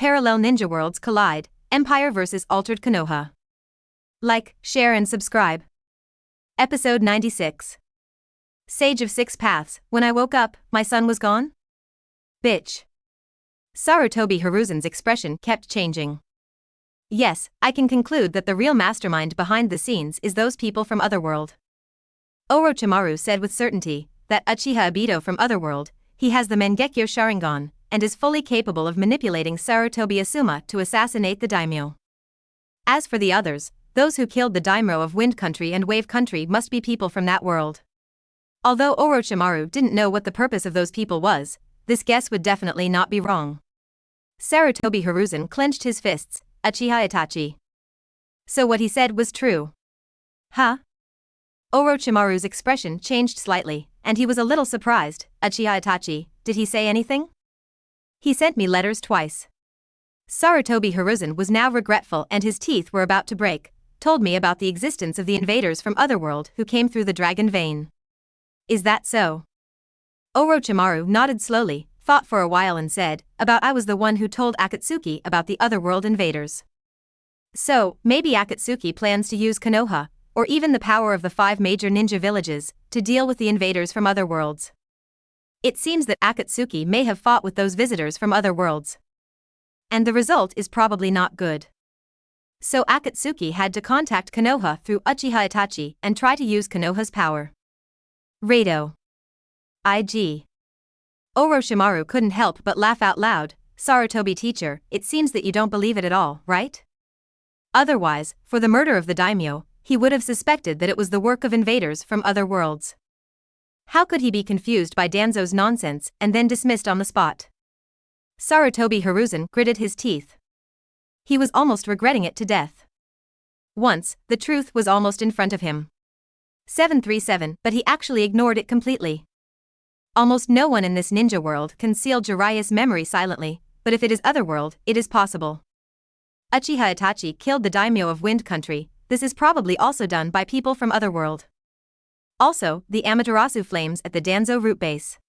parallel ninja worlds collide, Empire vs. Altered Konoha. Like, share and subscribe. Episode 96. Sage of Six Paths. When I woke up, my son was gone? Bitch. Sarutobi Hiruzen's expression kept changing. Yes, I can conclude that the real mastermind behind the scenes is those people from Otherworld. Orochimaru said with certainty that Uchiha Obito from Otherworld, he has the Mangekyo Sharingan, and is fully capable of manipulating Sarutobi Asuma to assassinate the daimyo. As for the others, those who killed the daimyo of Wind Country and Wave Country must be people from that world. Although Orochimaru didn't know what the purpose of those people was, this guess would definitely not be wrong. Sarutobi Hiruzen clenched his fists. Uchiha Itachi. So what he said was true. Huh? Orochimaru's expression changed slightly, and he was a little surprised. Uchiha Itachi, did he say anything? He sent me letters twice. Sarutobi Hiruzen was now regretful and his teeth were about to break, told me about the existence of the invaders from Otherworld who came through the dragon vein. Is that so? Orochimaru nodded slowly, thought for a while and said, I was the one who told Akatsuki about the Otherworld invaders. So, maybe Akatsuki plans to use Konoha, or even the power of the 5 major ninja villages, to deal with the invaders from other worlds. It seems that Akatsuki may have fought with those visitors from other worlds. And the result is probably not good. So Akatsuki had to contact Konoha through Uchiha Itachi and try to use Konoha's power. Rado. IG. Orochimaru couldn't help but laugh out loud. Sarutobi teacher, it seems that you don't believe it at all, right? Otherwise, for the murder of the daimyo, he would have suspected that it was the work of invaders from other worlds. How could he be confused by Danzo's nonsense and then dismissed on the spot? Sarutobi Hiruzen gritted his teeth. He was almost regretting it to death. Once, the truth was almost in front of him. 737, but he actually ignored it completely. Almost no one in this ninja world can seal Jiraiya's memory silently, but if it is Otherworld, it is possible. Uchiha Itachi killed the daimyo of Wind Country. This is probably also done by people from Otherworld. Also, the Amaterasu flames at the Danzo root base.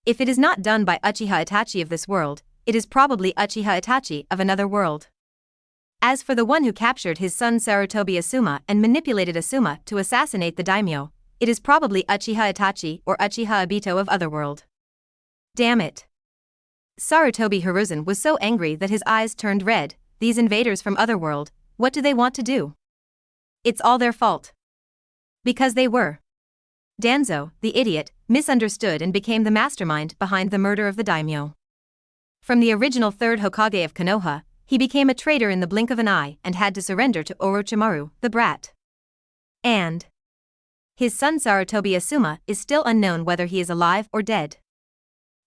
If it is not done by Uchiha Itachi of this world, it is probably Uchiha Itachi of another world. As for the one who captured his son Sarutobi Asuma and manipulated Asuma to assassinate the daimyo, it is probably Uchiha Itachi or Uchiha Obito of Otherworld. Damn it. Sarutobi Hiruzen was so angry that his eyes turned red. These invaders from Otherworld, what do they want to do? It's all their fault. Because they were. Danzo, the idiot, misunderstood and became the mastermind behind the murder of the daimyo. From the original 3rd Hokage of Konoha, he became a traitor in the blink of an eye and had to surrender to Orochimaru, the brat. And his son Sarutobi Asuma is still unknown whether he is alive or dead.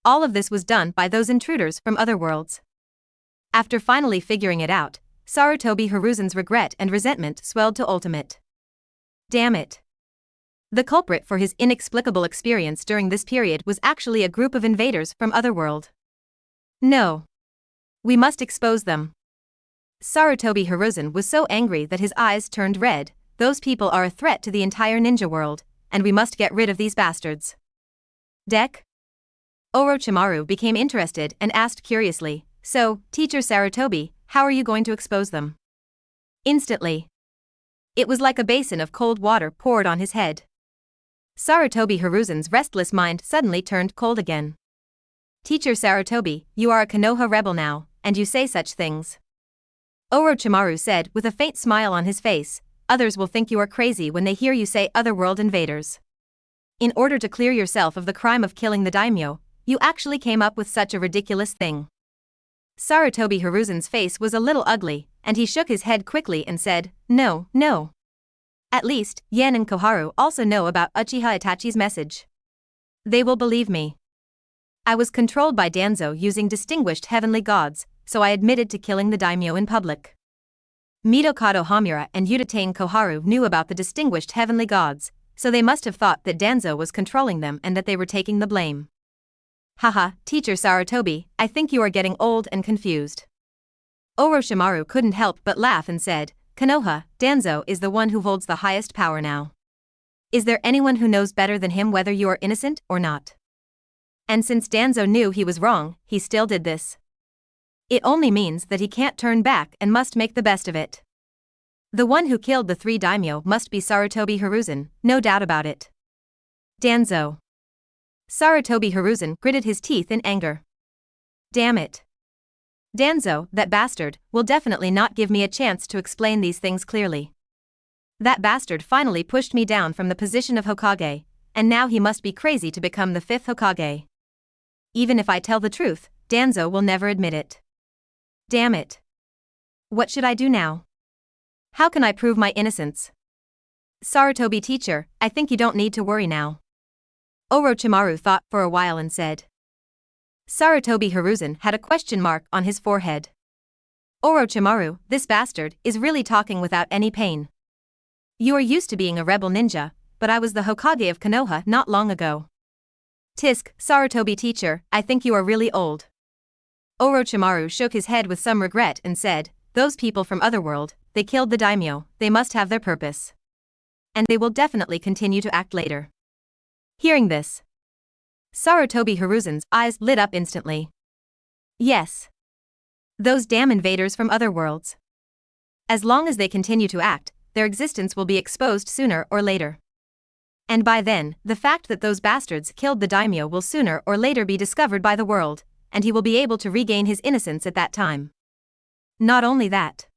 All of this was done by those intruders from other worlds. After finally figuring it out, Sarutobi Hiruzen's regret and resentment swelled to ultimate. Damn it. The culprit for his inexplicable experience during this period was actually a group of invaders from Otherworld. No. We must expose them. Sarutobi Hiruzen was so angry that his eyes turned red. Those people are a threat to the entire ninja world, and we must get rid of these bastards. Deck? Orochimaru became interested and asked curiously, so, Teacher Sarutobi, how are you going to expose them? Instantly. It was like a basin of cold water poured on his head. Sarutobi Hiruzen's restless mind suddenly turned cold again. Teacher Sarutobi, you are a Konoha rebel now, and you say such things. Orochimaru said with a faint smile on his face, others will think you are crazy when they hear you say otherworld invaders. In order to clear yourself of the crime of killing the daimyo, you actually came up with such a ridiculous thing. Sarutobi Hiruzen's face was a little ugly, and he shook his head quickly and said, no. At least, Yen and Koharu also know about Uchiha Itachi's message. They will believe me. I was controlled by Danzo using distinguished heavenly gods, so I admitted to killing the daimyo in public. Mitokado Hamura and Utatane Koharu knew about the distinguished heavenly gods, so they must have thought that Danzo was controlling them and that they were taking the blame. Haha, Teacher Sarutobi, I think you are getting old and confused. Orochimaru couldn't help but laugh and said, Konoha, Danzo is the one who holds the highest power now. Is there anyone who knows better than him whether you are innocent or not? And since Danzo knew he was wrong, he still did this. It only means that he can't turn back and must make the best of it. The one who killed the 3 daimyo must be Sarutobi Hiruzen, no doubt about it. Danzo. Sarutobi Hiruzen gritted his teeth in anger. Damn it. Danzo, that bastard, will definitely not give me a chance to explain these things clearly. That bastard finally pushed me down from the position of Hokage, and now he must be crazy to become the 5th Hokage. Even if I tell the truth, Danzo will never admit it. Damn it. What should I do now? How can I prove my innocence? Sarutobi teacher, I think you don't need to worry now. Orochimaru thought for a while and said. Sarutobi Hiruzen had a question mark on his forehead. Orochimaru, this bastard, is really talking without any pain. You are used to being a rebel ninja, but I was the Hokage of Konoha not long ago. Tisk, Sarutobi teacher, I think you are really old. Orochimaru shook his head with some regret and said, those people from Otherworld, they killed the daimyo, they must have their purpose. And they will definitely continue to act later. Hearing this, Sarutobi Hiruzen's eyes lit up instantly. Yes. Those damn invaders from other worlds. As long as they continue to act, their existence will be exposed sooner or later. And by then, the fact that those bastards killed the daimyo will sooner or later be discovered by the world, and he will be able to regain his innocence at that time. Not only that.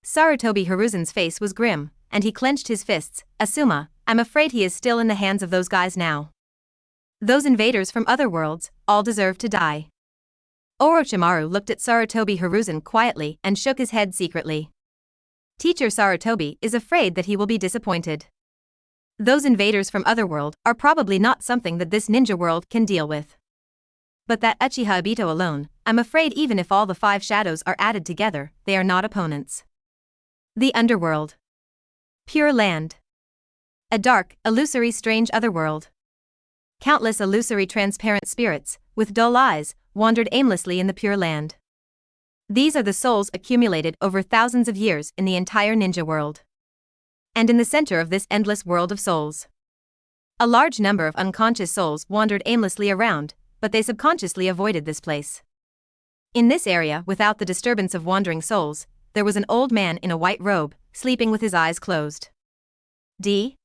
Sarutobi Hiruzen's face was grim, and he clenched his fists. Asuma, I'm afraid he is still in the hands of those guys now. Those invaders from other worlds, all deserve to die. Orochimaru looked at Sarutobi Hiruzen quietly and shook his head secretly. Teacher Sarutobi is afraid that he will be disappointed. Those invaders from Otherworld are probably not something that this ninja world can deal with. But that Uchiha Obito alone, I'm afraid even if all the 5 shadows are added together, they are not opponents. The Underworld. Pure land. A dark, illusory strange otherworld. Countless illusory transparent spirits, with dull eyes, wandered aimlessly in the Pure Land. These are the souls accumulated over thousands of years in the entire ninja world. And in the center of this endless world of souls, a large number of unconscious souls wandered aimlessly around, but they subconsciously avoided this place. In this area, without the disturbance of wandering souls, there was an old man in a white robe, sleeping with his eyes closed. D.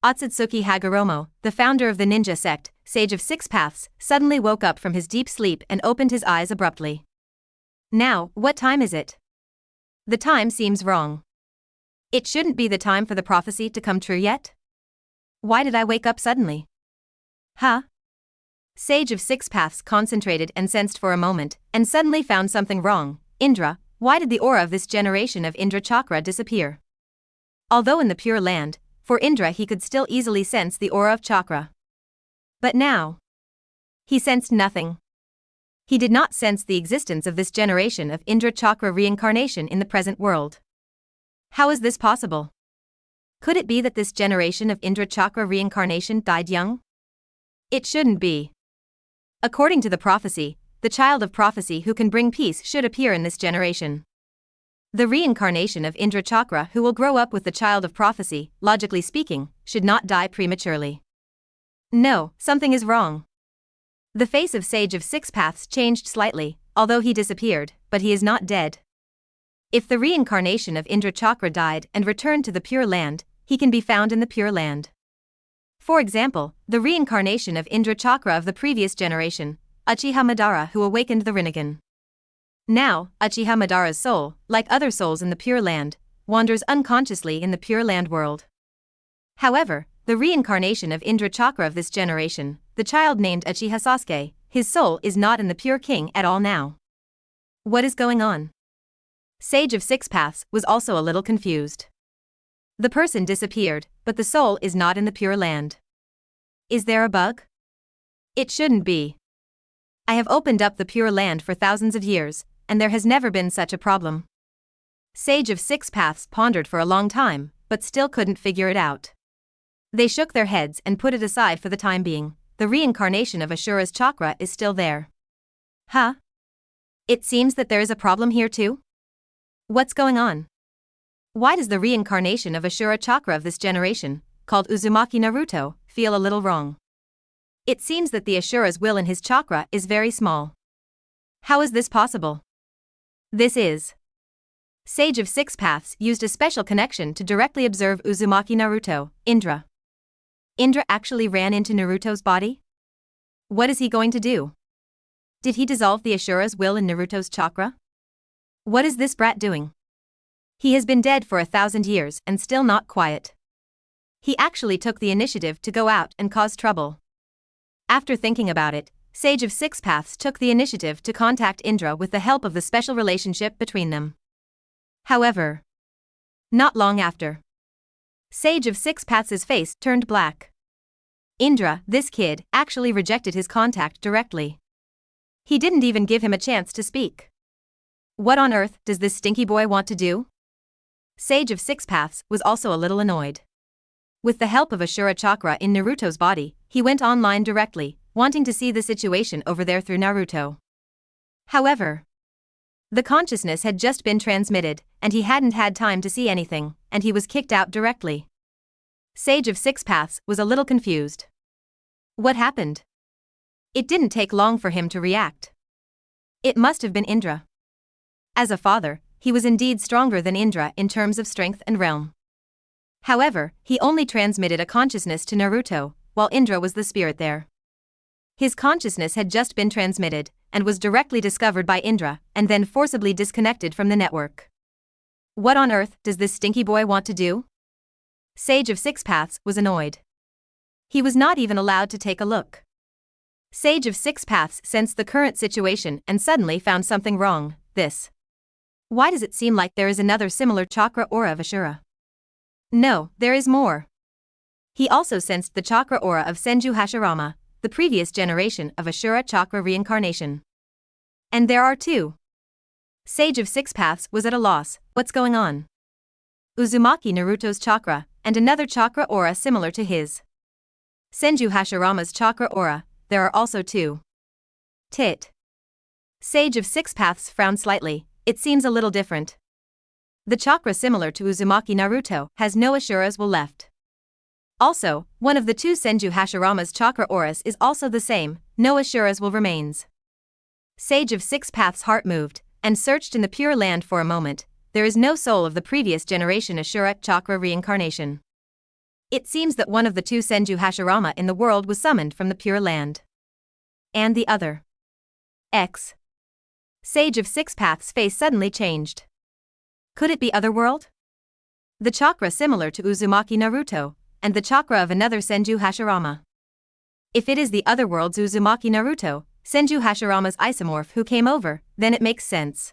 Otsutsuki Hagoromo, the founder of the ninja sect, sage of 6 paths, suddenly woke up from his deep sleep and opened his eyes abruptly. Now, what time is it? The time seems wrong. It shouldn't be the time for the prophecy to come true yet? Why did I wake up suddenly? Huh? Sage of 6 paths concentrated and sensed for a moment, and suddenly found something wrong. Indra, why did the aura of this generation of Indra chakra disappear? Although in the Pure Land, for Indra he could still easily sense the aura of chakra. But now, he sensed nothing. He did not sense the existence of this generation of Indra chakra reincarnation in the present world. How is this possible? Could it be that this generation of Indra chakra reincarnation died young? It shouldn't be. According to the prophecy, the child of prophecy who can bring peace should appear in this generation. The reincarnation of Indra chakra who will grow up with the child of prophecy, logically speaking, should not die prematurely. No, something is wrong. The face of Sage of 6 Paths changed slightly, although he disappeared, but he is not dead. If the reincarnation of Indra chakra died and returned to the Pure Land, he can be found in the Pure Land. For example, the reincarnation of Indra chakra of the previous generation, Uchiha Madara, who awakened the Rinnegan. Now, Uchiha Madara's soul, like other souls in the Pure Land, wanders unconsciously in the Pure Land world. However, the reincarnation of Indra chakra of this generation, the child named Uchiha Sasuke, his soul is not in the Pure King at all now. What is going on? Sage of 6 Paths was also a little confused. The person disappeared, but the soul is not in the Pure Land. Is there a bug? It shouldn't be. I have opened up the Pure Land for thousands of years, and there has never been such a problem. Sage of 6 Paths pondered for a long time, but still couldn't figure it out. They shook their heads and put it aside for the time being. The reincarnation of Ashura's chakra is still there. Huh? It seems that there is a problem here too? What's going on? Why does the reincarnation of Ashura chakra of this generation, called Uzumaki Naruto, feel a little wrong? It seems that the Ashura's will in his chakra is very small. How is this possible? This is. Sage of Six Paths used a special connection to directly observe Uzumaki Naruto, Indra. Indra actually ran into Naruto's body? What is he going to do? Did he dissolve the Ashura's will in Naruto's chakra? What is this brat doing? He has been dead for 1,000 years and still not quiet. He actually took the initiative to go out and cause trouble. After thinking about it, Sage of Six Paths took the initiative to contact Indra with the help of the special relationship between them. However, not long after, Sage of Six Paths' face turned black. Indra, this kid, actually rejected his contact directly. He didn't even give him a chance to speak. What on earth does this stinky boy want to do? Sage of Six Paths was also a little annoyed. With the help of Ashura Chakra in Naruto's body, he went online directly, wanting to see the situation over there through Naruto. However, the consciousness had just been transmitted, and he hadn't had time to see anything, and he was kicked out directly. Sage of Six Paths was a little confused. What happened? It didn't take long for him to react. It must have been Indra. As a father, he was indeed stronger than Indra in terms of strength and realm. However, he only transmitted a consciousness to Naruto, while Indra was the spirit there. His consciousness had just been transmitted, and was directly discovered by Indra, and then forcibly disconnected from the network. What on earth does this stinky boy want to do? Sage of Six Paths was annoyed. He was not even allowed to take a look. Sage of Six Paths sensed the current situation and suddenly found something wrong. Why does it seem like there is another similar chakra aura of Ashura? No, there is more. He also sensed the chakra aura of Senju Hashirama, the previous generation of Ashura chakra reincarnation. And there are two. Sage of Six Paths was at a loss. What's going on? Uzumaki Naruto's chakra, and another chakra aura similar to his. Senju Hashirama's chakra aura, there are also two. Sage of Six Paths frowned slightly. It seems a little different. The chakra similar to Uzumaki Naruto has no Ashuras will left. Also, one of the two Senju Hashirama's chakra auras is also the same, no Ashuras will remains. Sage of Six Paths' heart moved, and searched in the Pure Land for a moment. There is no soul of the previous generation Ashura chakra reincarnation. It seems that one of the two Senju Hashirama in the world was summoned from the Pure Land. And the other. Sage of Six Paths' face suddenly changed. Could it be Otherworld? The chakra similar to Uzumaki Naruto, and the chakra of another Senju Hashirama. If it is the Otherworld's Uzumaki Naruto, Senju Hashirama's isomorph who came over, then it makes sense.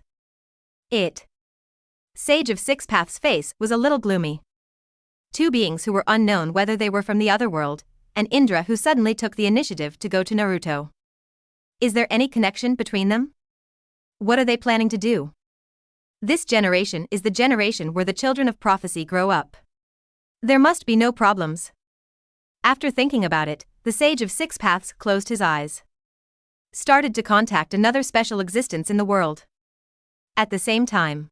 Sage of Six Paths' face was a little gloomy. Two beings who were unknown whether they were from the Otherworld, and Indra who suddenly took the initiative to go to Naruto. Is there any connection between them? What are they planning to do? This generation is the generation where the children of prophecy grow up. There must be no problems. After thinking about it, the Sage of Six Paths closed his eyes. Started to contact another special existence in the world. At the same time.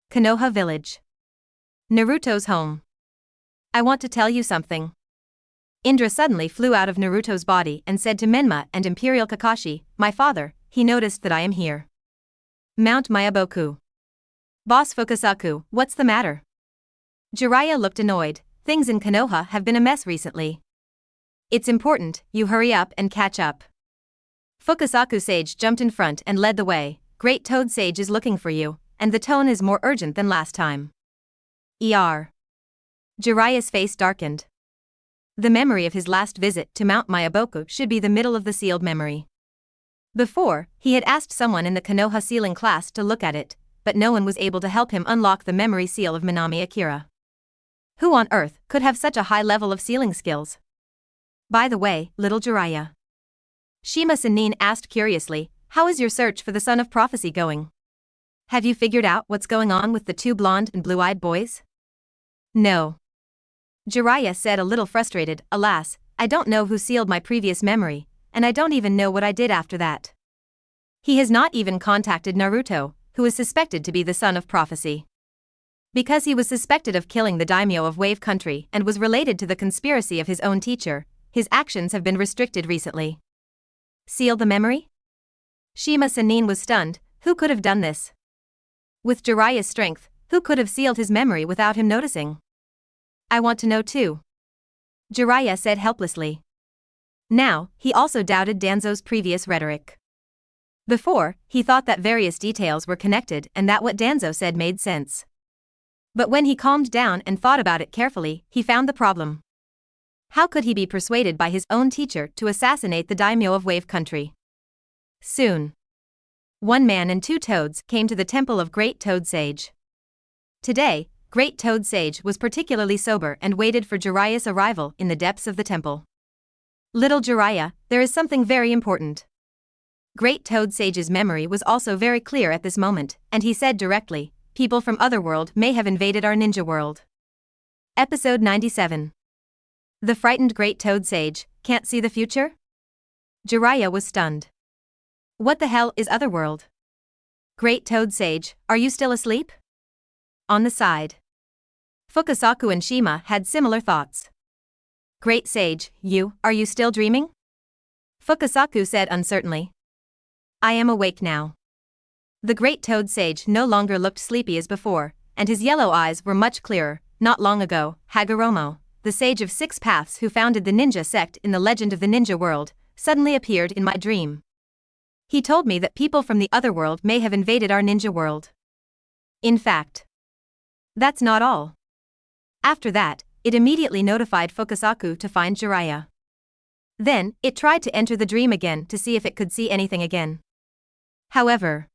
Konoha Village. Naruto's home. I want to tell you something. Indra suddenly flew out of Naruto's body and said to Menma and Imperial Kakashi, my father, he noticed that I am here. Mount Mayaboku. Boss Fukasaku, what's the matter? Jiraiya looked annoyed. Things in Konoha have been a mess recently. It's important, you hurry up and catch up. Fukasaku Sage jumped in front and led the way. Great Toad Sage is looking for you, and the tone is more urgent than last time. Jiraiya's face darkened. The memory of his last visit to Mount Mayaboku should be the middle of the sealed memory. Before, he had asked someone in the Konoha sealing class to look at it, but no one was able to help him unlock the memory seal of Minami Akira. Who on earth could have such a high level of sealing skills? By the way, little Jiraiya. Shima Sanin asked curiously, how is your search for the Son of Prophecy going? Have you figured out what's going on with the two blonde and blue-eyed boys? No. Jiraiya said a little frustrated, alas, I don't know who sealed my previous memory, and I don't even know what I did after that. He has not even contacted Naruto, who is suspected to be the Son of Prophecy. Because he was suspected of killing the daimyo of Wave Country and was related to the conspiracy of his own teacher, his actions have been restricted recently. Seal the memory? Shima-Sanin was stunned. Who could have done this? With Jiraiya's strength, who could have sealed his memory without him noticing? I want to know too. Jiraiya said helplessly. Now, he also doubted Danzo's previous rhetoric. Before, he thought that various details were connected and that what Danzo said made sense. But when he calmed down and thought about it carefully, he found the problem. How could he be persuaded by his own teacher to assassinate the daimyo of Wave Country? Soon, one man and two toads came to the temple of Great Toad Sage. Today, Great Toad Sage was particularly sober and waited for Jiraiya's arrival in the depths of the temple. Little Jiraiya, there is something very important. Great Toad Sage's memory was also very clear at this moment, and he said directly, people from Otherworld may have invaded our ninja world. Episode 97. The frightened Great Toad Sage can't see the future? Jiraiya was stunned. What the hell is Otherworld? Great Toad Sage, are you still asleep? On the side, Fukasaku and Shima had similar thoughts. Great Sage, are you still dreaming? Fukasaku said uncertainly. I am awake now. The Great Toad Sage no longer looked sleepy as before, and his yellow eyes were much clearer. Not long ago, Hagoromo, the Sage of Six Paths who founded the ninja sect in the legend of the ninja world, suddenly appeared in my dream. He told me that people from the Otherworld may have invaded our ninja world. In fact, that's not all. After that, it immediately notified Fukasaku to find Jiraiya. Then, it tried to enter the dream again to see if it could see anything again. However,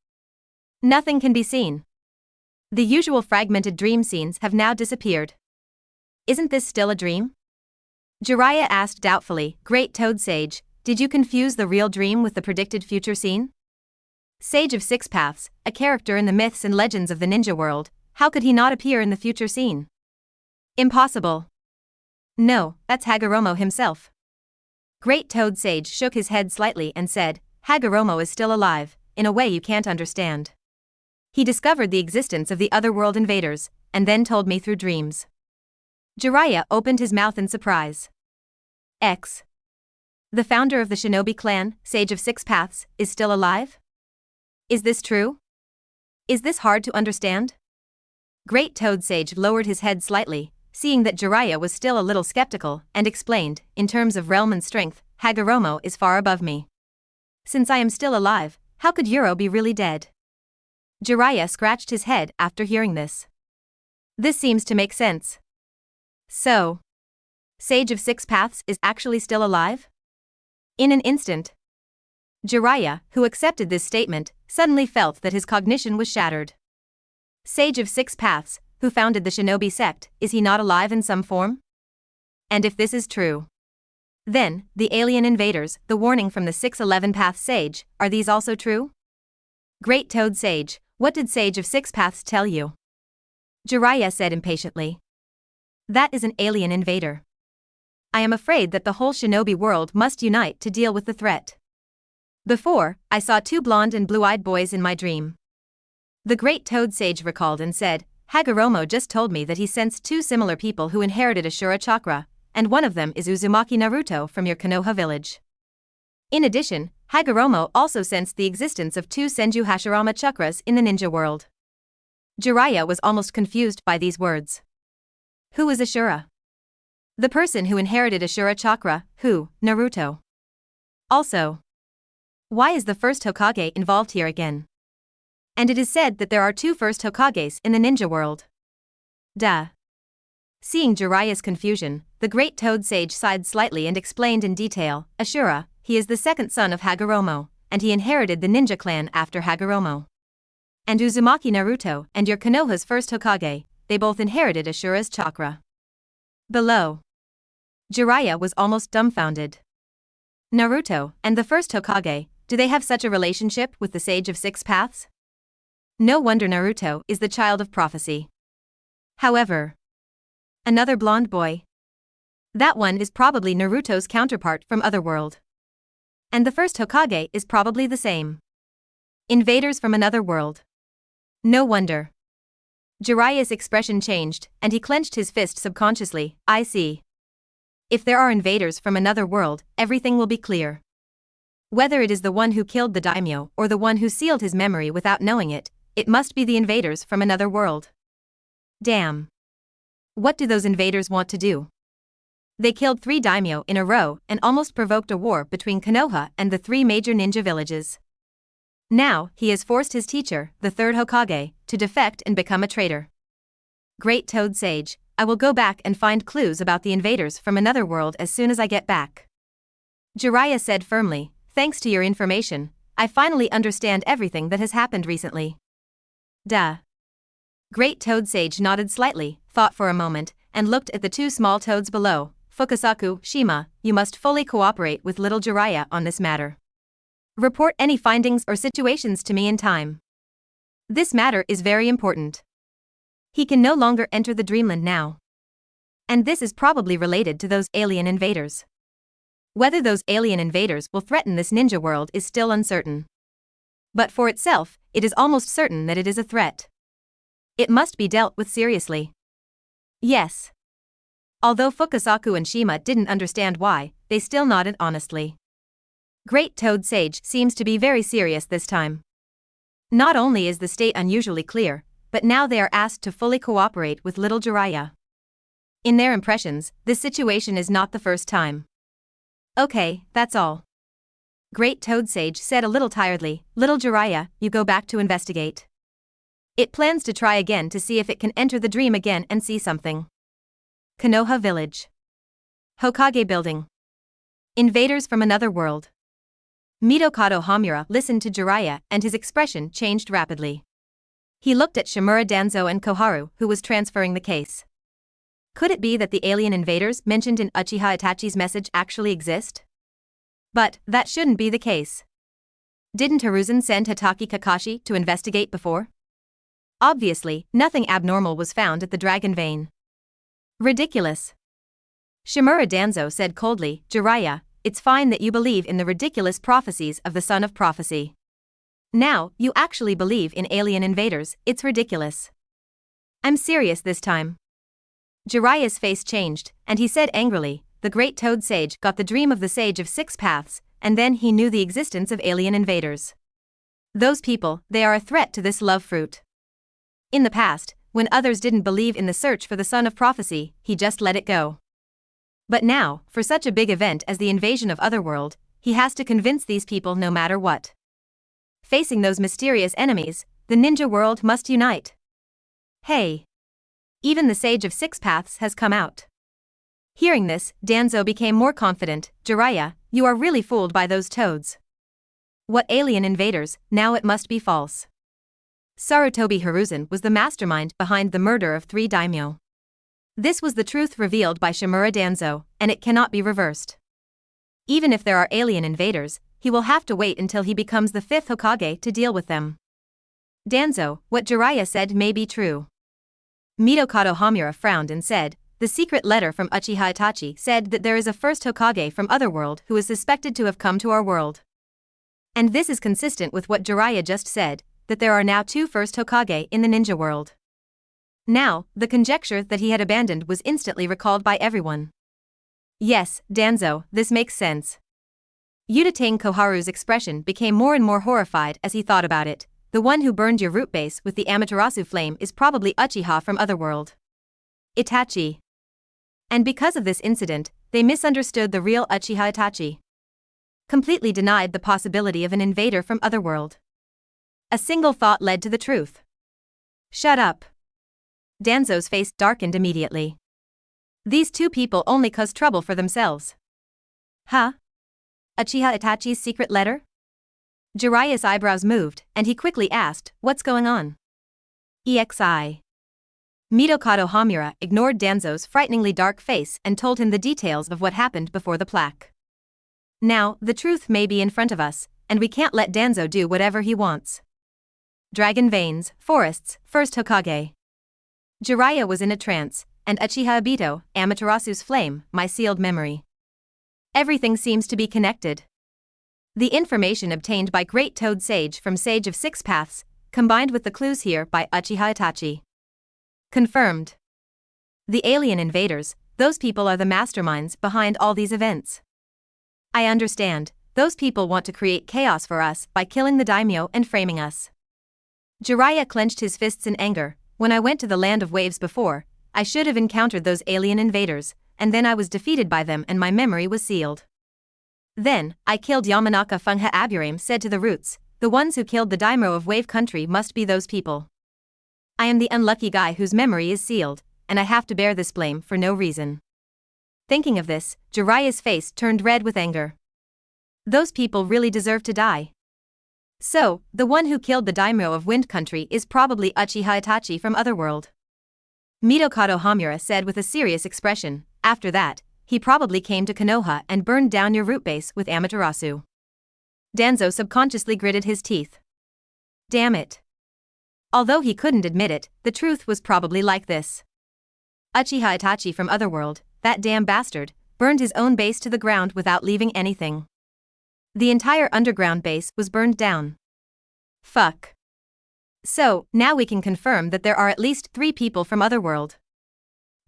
nothing can be seen. The usual fragmented dream scenes have now disappeared. Isn't this still a dream? Jiraiya asked doubtfully. Great Toad Sage, did you confuse the real dream with the predicted future scene? Sage of Six Paths, a character in the myths and legends of the ninja world, how could he not appear in the future scene? Impossible. No, that's Hagoromo himself. Great Toad Sage shook his head slightly and said, Hagoromo is still alive, in a way you can't understand. He discovered the existence of the Otherworld invaders, and then told me through dreams. Jiraiya opened his mouth in surprise. The founder of the Shinobi clan, Sage of Six Paths, is still alive? Is this true? Is this hard to understand? Great Toad Sage lowered his head slightly, seeing that Jiraiya was still a little skeptical, and explained, in terms of realm and strength, Hagoromo is far above me. Since I am still alive, how could Yuro be really dead? Jiraiya scratched his head after hearing this. This seems to make sense. So, Sage of Six Paths is actually still alive? In an instant, Jiraiya, who accepted this statement, suddenly felt that his cognition was shattered. Sage of Six Paths, who founded the Shinobi sect, is he not alive in some form? And if this is true, then, the alien invaders, the warning from the 611 Path Sage, are these also true? Great Toad Sage, what did Sage of Six Paths tell you? Jiraiya said impatiently. That is an alien invader. I am afraid that the whole shinobi world must unite to deal with the threat. Before, I saw two blonde and blue-eyed boys in my dream. The Great Toad Sage recalled and said, Hagoromo just told me that he sensed two similar people who inherited Ashura Chakra, and one of them is Uzumaki Naruto from your Konoha village. In addition, Hagoromo also sensed the existence of two Senju Hashirama Chakras in the ninja world. Jiraiya was almost confused by these words. Who is Ashura? The person who inherited Ashura Chakra, who, Naruto. Also, why is the first Hokage involved here again? And it is said that there are two first Hokages in the ninja world. Duh. Seeing Jiraiya's confusion, the Great Toad Sage sighed slightly and explained in detail, Ashura, he is the second son of Hagoromo, and he inherited the ninja clan after Hagoromo. And Uzumaki Naruto and your Konoha's first Hokage, they both inherited Ashura's chakra. Below, Jiraiya was almost dumbfounded. Naruto and the first Hokage, do they have such a relationship with the Sage of Six Paths? No wonder Naruto is the child of prophecy. However, another blonde boy? That one is probably Naruto's counterpart from Otherworld. And the first Hokage is probably the same. Invaders from another world. No wonder. Jiraiya's expression changed, and he clenched his fist subconsciously. I see. If there are invaders from another world, everything will be clear. Whether it is the one who killed the daimyo or the one who sealed his memory without knowing it, it must be the invaders from another world. Damn. What do those invaders want to do? They killed 3 daimyo in a row and almost provoked a war between Konoha and the 3 major ninja villages. Now, he has forced his teacher, the 3rd Hokage, to defect and become a traitor. Great Toad Sage, I will go back and find clues about the invaders from another world as soon as I get back. Jiraiya said firmly, thanks to your information, I finally understand everything that has happened recently. Duh. Great Toad Sage nodded slightly, thought for a moment, and looked at the 2 small toads below. Fukasaku, Shima, you must fully cooperate with little Jiraiya on this matter. Report any findings or situations to me in time. This matter is very important. He can no longer enter the dreamland now. And this is probably related to those alien invaders. Whether those alien invaders will threaten this ninja world is still uncertain. But for itself, it is almost certain that it is a threat. It must be dealt with seriously. Yes. Although Fukasaku and Shima didn't understand why, they still nodded honestly. Great Toad Sage seems to be very serious this time. Not only is the state unusually clear, but now they are asked to fully cooperate with little Jiraiya. In their impressions, this situation is not the first time. Okay, that's all. Great Toad Sage said a little tiredly, little Jiraiya, you go back to investigate. It plans to try again to see if it can enter the dream again and see something. Konoha Village. Hokage Building. Invaders from another world. Mitokado Homura listened to Jiraiya and his expression changed rapidly. He looked at Shimura Danzo and Koharu, who was transferring the case. Could it be that the alien invaders mentioned in Uchiha Itachi's message actually exist? But that shouldn't be the case. Didn't Hiruzen send Hitaki Kakashi to investigate before? Obviously, nothing abnormal was found at the Dragon Vein. Ridiculous. Shimura Danzo said coldly, Jiraiya, it's fine that you believe in the ridiculous prophecies of the Son of Prophecy. Now, you actually believe in alien invaders, it's ridiculous. I'm serious this time. Jiraiya's face changed, and he said angrily, the Great Toad Sage got the dream of the Sage of 6 Paths, and then he knew the existence of alien invaders. Those people, they are a threat to this love fruit. In the past, when others didn't believe in the search for the Son of Prophecy, he just let it go. But now, for such a big event as the invasion of Otherworld, he has to convince these people no matter what. Facing those mysterious enemies, the ninja world must unite. Hey! Even the Sage of 6 Paths has come out. Hearing this, Danzo became more confident, Jiraiya, you are really fooled by those toads. What alien invaders, now it must be false. Sarutobi Hiruzen was the mastermind behind the murder of 3 daimyo. This was the truth revealed by Shimura Danzo, and it cannot be reversed. Even if there are alien invaders, he will have to wait until he becomes the 5th Hokage to deal with them. Danzo, what Jiraiya said may be true. Mitokado Homura frowned and said, the secret letter from Uchiha Itachi said that there is a 1st Hokage from Otherworld who is suspected to have come to our world. And this is consistent with what Jiraiya just said, that there are now 2 1st Hokage in the ninja world. Now, the conjecture that he had abandoned was instantly recalled by everyone. Yes, Danzo, this makes sense. Udatane Koharu's expression became more and more horrified as he thought about it. The one who burned your root base with the Amaterasu flame is probably Uchiha from Otherworld. Itachi. And because of this incident, they misunderstood the real Uchiha Itachi. Completely denied the possibility of an invader from Otherworld. A single thought led to the truth. Shut up. Danzo's face darkened immediately. These 2 people only cause trouble for themselves. Huh? Uchiha Itachi's secret letter? Jiraiya's eyebrows moved, and he quickly asked, what's going on? EXI. Mitokado Homura ignored Danzo's frighteningly dark face and told him the details of what happened before the plaque. Now, the truth may be in front of us, and we can't let Danzo do whatever he wants. Dragon Veins, Forests, 1st Hokage. Jiraiya was in a trance, and Uchiha Obito, Amaterasu's flame, my sealed memory. Everything seems to be connected. The information obtained by Great Toad Sage from Sage of 6 Paths, combined with the clues here by Uchiha Itachi. Confirmed. The alien invaders, those people are the masterminds behind all these events. I understand, those people want to create chaos for us by killing the daimyo and framing us. Jiraiya clenched his fists in anger. When I went to the land of waves before, I should have encountered those alien invaders, and then I was defeated by them and my memory was sealed. Then, I killed Yamanaka Fungha Aburame said to the roots, the ones who killed the daimyo of wave country must be those people. I am the unlucky guy whose memory is sealed, and I have to bear this blame for no reason. Thinking of this, Jiraiya's face turned red with anger. Those people really deserve to die. So, the one who killed the daimyo of Wind Country is probably Uchiha Itachi from Otherworld. Mitokado Hamura said with a serious expression. After that, he probably came to Konoha and burned down your root base with Amaterasu. Danzo subconsciously gritted his teeth. Damn it. Although he couldn't admit it, the truth was probably like this. Uchiha Itachi from Otherworld, that damn bastard, burned his own base to the ground without leaving anything. The entire underground base was burned down. Fuck. So, now we can confirm that there are at least 3 people from Otherworld.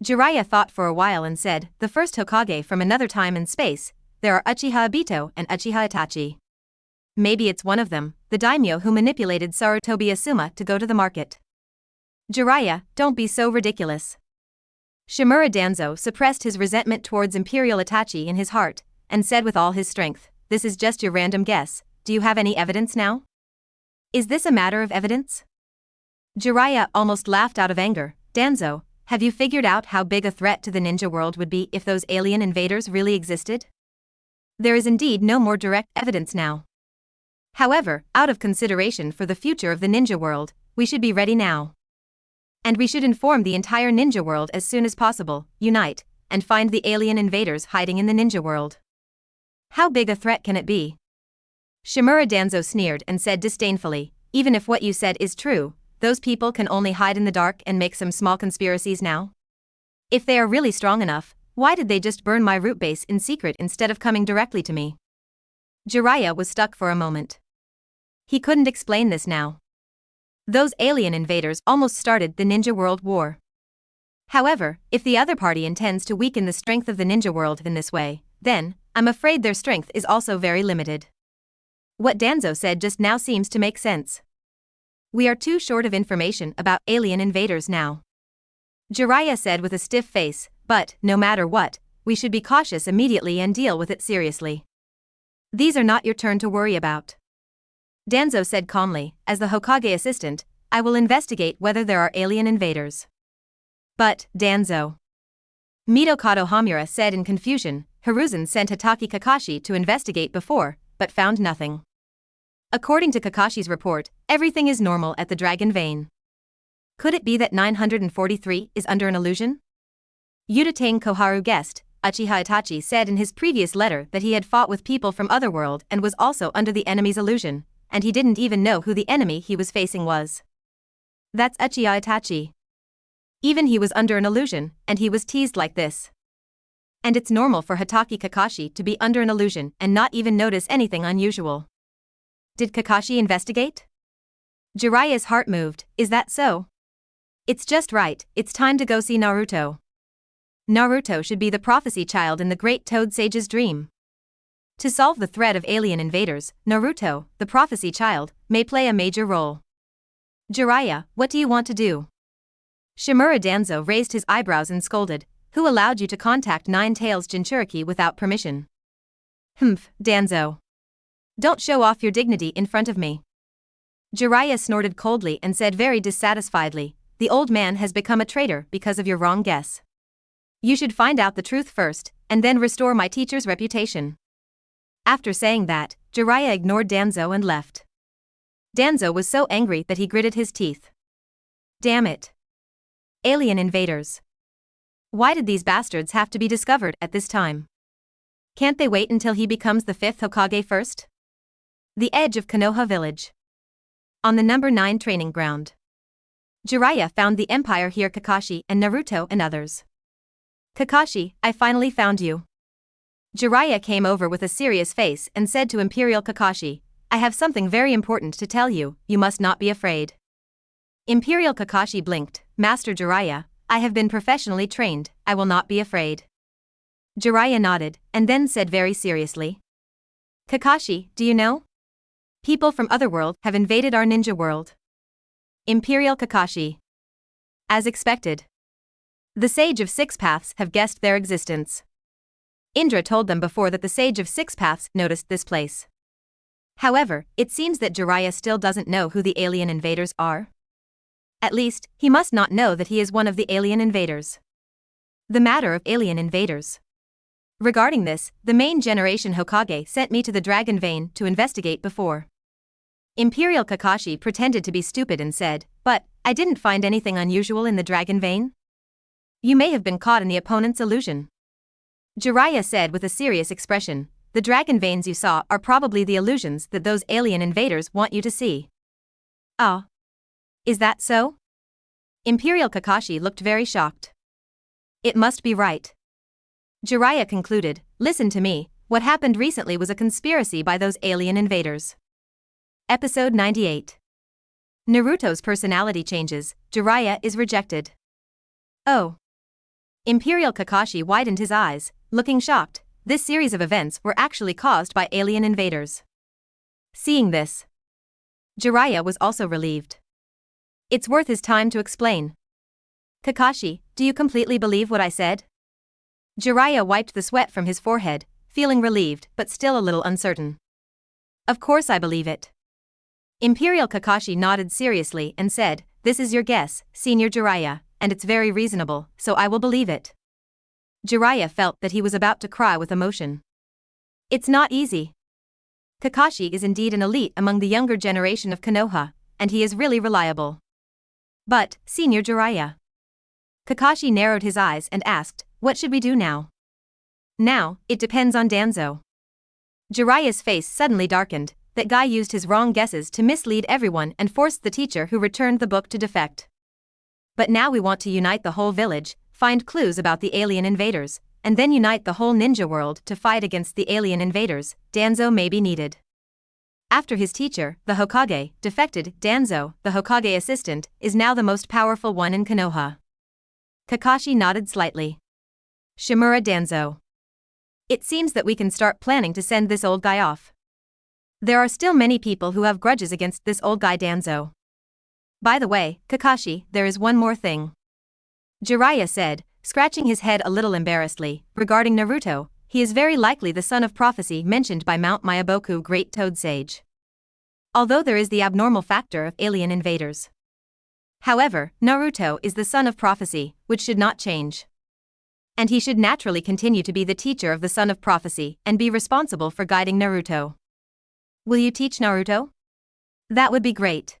Jiraiya thought for a while and said, the first Hokage from another time and space, there are Uchiha Obito and Uchiha Itachi. Maybe it's one of them, the daimyo who manipulated Sarutobi Asuma to go to the market. Jiraiya, don't be so ridiculous. Shimura Danzo suppressed his resentment towards Imperial Itachi in his heart, and said with all his strength, this is just your random guess, do you have any evidence now? Is this a matter of evidence? Jiraiya almost laughed out of anger. Danzo, have you figured out how big a threat to the ninja world would be if those alien invaders really existed? There is indeed no more direct evidence now. However, out of consideration for the future of the ninja world, we should be ready now. And we should inform the entire ninja world as soon as possible, unite, and find the alien invaders hiding in the ninja world. How big a threat can it be? Shimura Danzo sneered and said disdainfully, even if what you said is true, those people can only hide in the dark and make some small conspiracies now? If they are really strong enough, why did they just burn my root base in secret instead of coming directly to me? Jiraiya was stuck for a moment. He couldn't explain this now. Those alien invaders almost started the ninja world war. However, if the other party intends to weaken the strength of the ninja world in this way, then, I'm afraid their strength is also very limited. What Danzo said just now seems to make sense. We are too short of information about alien invaders now. Jiraiya said with a stiff face, but, no matter what, we should be cautious immediately and deal with it seriously. These are not your turn to worry about. Danzo said calmly, as the Hokage assistant, I will investigate whether there are alien invaders. But, Danzo. Mitokado Hamura said in confusion, Hiruzen sent Hatake Kakashi to investigate before, but found nothing. According to Kakashi's report, everything is normal at the Dragon Vein. Could it be that 943 is under an illusion? Udatane Koharu guessed. Uchiha Itachi said in his previous letter that he had fought with people from Otherworld and was also under the enemy's illusion, and he didn't even know who the enemy he was facing was. That's Uchiha Itachi. Even he was under an illusion, and he was teased like this. And it's normal for Hatake Kakashi to be under an illusion and not even notice anything unusual. Did Kakashi investigate? Jiraiya's heart moved, is that so? It's just right, it's time to go see Naruto. Naruto should be the prophecy child in the Great Toad Sage's dream. To solve the threat of alien invaders, Naruto, the prophecy child, may play a major role. Jiraiya, what do you want to do? Shimura Danzo raised his eyebrows and scolded, who allowed you to contact Nine Tails Jinchuriki without permission? Humph, Danzo. Don't show off your dignity in front of me. Jiraiya snorted coldly and said very dissatisfiedly, the old man has become a traitor because of your wrong guess. You should find out the truth first, and then restore my teacher's reputation. After saying that, Jiraiya ignored Danzo and left. Danzo was so angry that he gritted his teeth. Damn it. Alien invaders. Why did these bastards have to be discovered at this time? Can't they wait until he becomes the 5th Hokage first? The edge of Konoha village. On the number 9 training ground. Jiraiya found the Empire here, Kakashi and Naruto and others. Kakashi, I finally found you. Jiraiya came over with a serious face and said to Imperial Kakashi, I have something very important to tell you, you must not be afraid. Imperial Kakashi blinked, Master Jiraiya, I have been professionally trained, I will not be afraid. Jiraiya nodded, and then said very seriously. Kakashi, do you know? People from Otherworld have invaded our ninja world. Imperial Kakashi. As expected. The Sage of Six Paths have guessed their existence. Indra told them before that the Sage of Six Paths noticed this place. However, it seems that Jiraiya still doesn't know who the alien invaders are. At least, he must not know that he is one of the alien invaders. The matter of alien invaders. Regarding this, the main generation Hokage sent me to the Dragon Vein to investigate before. Imperial Kakashi pretended to be stupid and said, "But, I didn't find anything unusual in the Dragon Vein." You may have been caught in the opponent's illusion. Jiraiya said with a serious expression, "The Dragon Veins you saw are probably the illusions that those alien invaders want you to see." Ah. Is that so? Imperial Kakashi looked very shocked. It must be right. Jiraiya concluded, "Listen to me, what happened recently was a conspiracy by those alien invaders." Episode 98. Naruto's personality changes, Jiraiya is rejected. Oh. Imperial Kakashi widened his eyes, looking shocked. This series of events were actually caused by alien invaders. Seeing this, Jiraiya was also relieved. It's worth his time to explain. Kakashi, do you completely believe what I said? Jiraiya wiped the sweat from his forehead, feeling relieved but still a little uncertain. Of course I believe it. Imperial Kakashi nodded seriously and said, "This is your guess, Senior Jiraiya, and it's very reasonable, so I will believe it." Jiraiya felt that he was about to cry with emotion. It's not easy. Kakashi is indeed an elite among the younger generation of Konoha, and he is really reliable. But, Senior Jiraiya. Kakashi narrowed his eyes and asked, "What should we do now?" Now, it depends on Danzo. Jiraiya's face suddenly darkened. That guy used his wrong guesses to mislead everyone and forced the teacher who returned the book to defect. But now we want to unite the whole village, find clues about the alien invaders, and then unite the whole ninja world to fight against the alien invaders. Danzo may be needed. After his teacher, the Hokage, defected, Danzo, the Hokage assistant, is now the most powerful one in Konoha. Kakashi nodded slightly. Shimura Danzo. It seems that we can start planning to send this old guy off. There are still many people who have grudges against this old guy Danzo. By the way, Kakashi, there is one more thing. Jiraiya said, scratching his head a little embarrassedly, regarding Naruto, he is very likely the son of prophecy mentioned by Mount Myaboku Great Toad Sage. Although there is the abnormal factor of alien invaders. However, Naruto is the son of prophecy, which should not change. And he should naturally continue to be the teacher of the son of prophecy and be responsible for guiding Naruto. Will you teach Naruto? That would be great.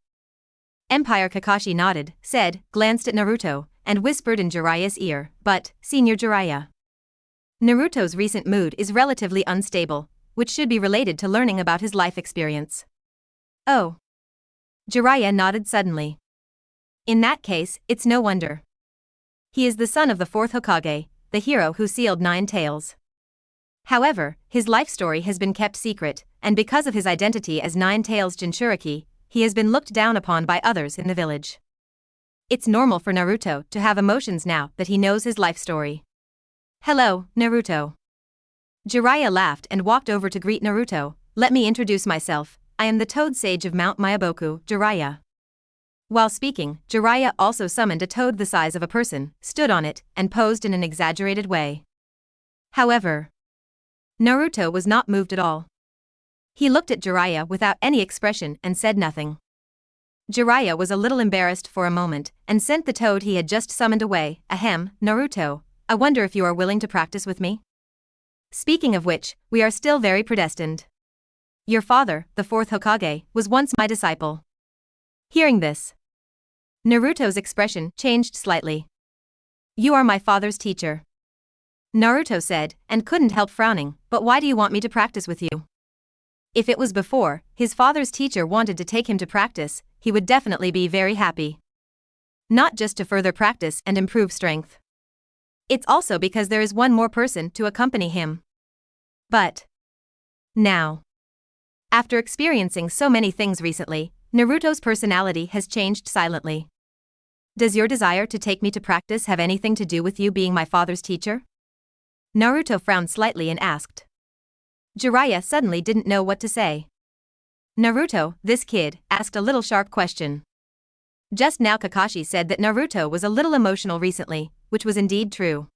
Empire Kakashi nodded, said, glanced at Naruto, and whispered in Jiraiya's ear, "But, Senior Jiraiya. Naruto's recent mood is relatively unstable, which should be related to learning about his life experience." Oh. Jiraiya nodded suddenly. In that case, it's no wonder. He is the son of the fourth Hokage, the hero who sealed 9 tails. However, his life story has been kept secret, and because of his identity as 9 Tails Jinchuriki, he has been looked down upon by others in the village. It's normal for Naruto to have emotions now that he knows his life story. Hello, Naruto. Jiraiya laughed and walked over to greet Naruto. Let me introduce myself, I am the Toad Sage of Mount Myaboku, Jiraiya. While speaking, Jiraiya also summoned a toad the size of a person, stood on it, and posed in an exaggerated way. However, Naruto was not moved at all. He looked at Jiraiya without any expression and said nothing. Jiraiya was a little embarrassed for a moment and sent the toad he had just summoned away. Ahem, Naruto, I wonder if you are willing to practice with me? Speaking of which, we are still very predestined. Your father, the fourth Hokage, was once my disciple. Hearing this, Naruto's expression changed slightly. You are my father's teacher. Naruto said, and couldn't help frowning, but why do you want me to practice with you? If it was before, his father's teacher wanted to take him to practice, he would definitely be very happy. Not just to further practice and improve strength. It's also because there is one more person to accompany him. But now, after experiencing so many things recently, Naruto's personality has changed silently. Does your desire to take me to practice have anything to do with you being my father's teacher? Naruto frowned slightly and asked. Jiraiya suddenly didn't know what to say. Naruto, this kid, asked a little sharp question. Just now Kakashi said that Naruto was a little emotional recently, which was indeed true.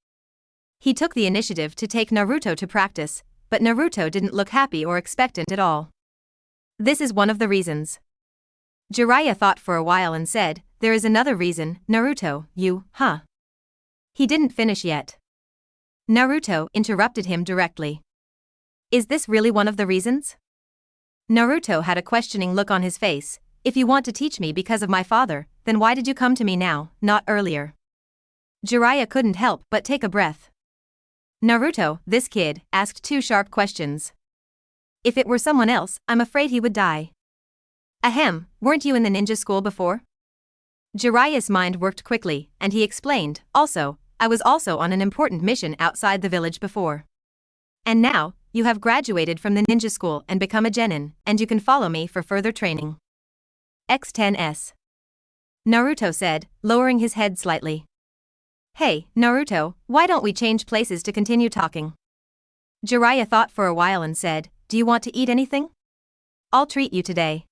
He took the initiative to take Naruto to practice, but Naruto didn't look happy or expectant at all. This is one of the reasons. Jiraiya thought for a while and said, there is another reason, Naruto, you, huh? He didn't finish yet. Naruto interrupted him directly. Is this really one of the reasons? Naruto had a questioning look on his face. If you want to teach me because of my father, then why did you come to me now, not earlier? Jiraiya couldn't help but take a breath. Naruto, this kid, asked two sharp questions. If it were someone else, I'm afraid he would die. Ahem, weren't you in the ninja school before? Jiraiya's mind worked quickly, and he explained, also, I was also on an important mission outside the village before. And now, you have graduated from the ninja school and become a genin, and you can follow me for further training. X10S. Naruto said, lowering his head slightly. Hey, Naruto, why don't we change places to continue talking? Jiraiya thought for a while and said, do you want to eat anything? I'll treat you today.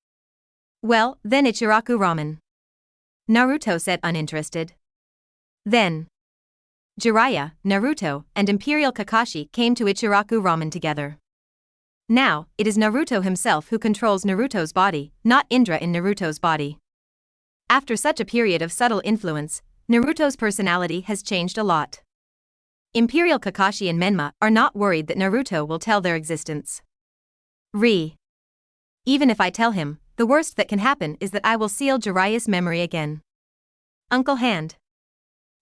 Well, then Ichiraku ramen. Naruto said uninterested. Then Jiraiya, Naruto, and Imperial Kakashi came to Ichiraku ramen together. Now, it is Naruto himself who controls Naruto's body, not Indra in Naruto's body. After such a period of subtle influence, Naruto's personality has changed a lot. Imperial Kakashi and Menma are not worried that Naruto will tell their existence. Even if I tell him, the worst that can happen is that I will seal Jiraiya's memory again. Uncle Hand.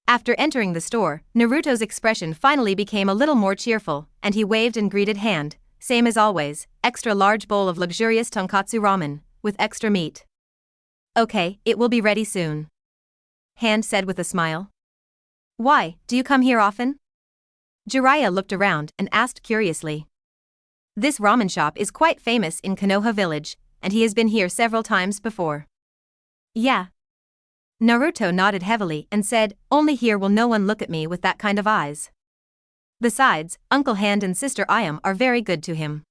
After entering the store, Naruto's expression finally became a little more cheerful, and he waved and greeted Hand, same as always, extra large bowl of luxurious tonkatsu ramen, with extra meat. Okay, it will be ready soon. Hand said with a smile. Why, do you come here often? Jiraiya looked around and asked curiously. This ramen shop is quite famous in Konoha village, and he has been here several times before. Yeah. Naruto nodded heavily and said, only here will no one look at me with that kind of eyes. Besides, Uncle Hand and Sister Ayam are very good to him.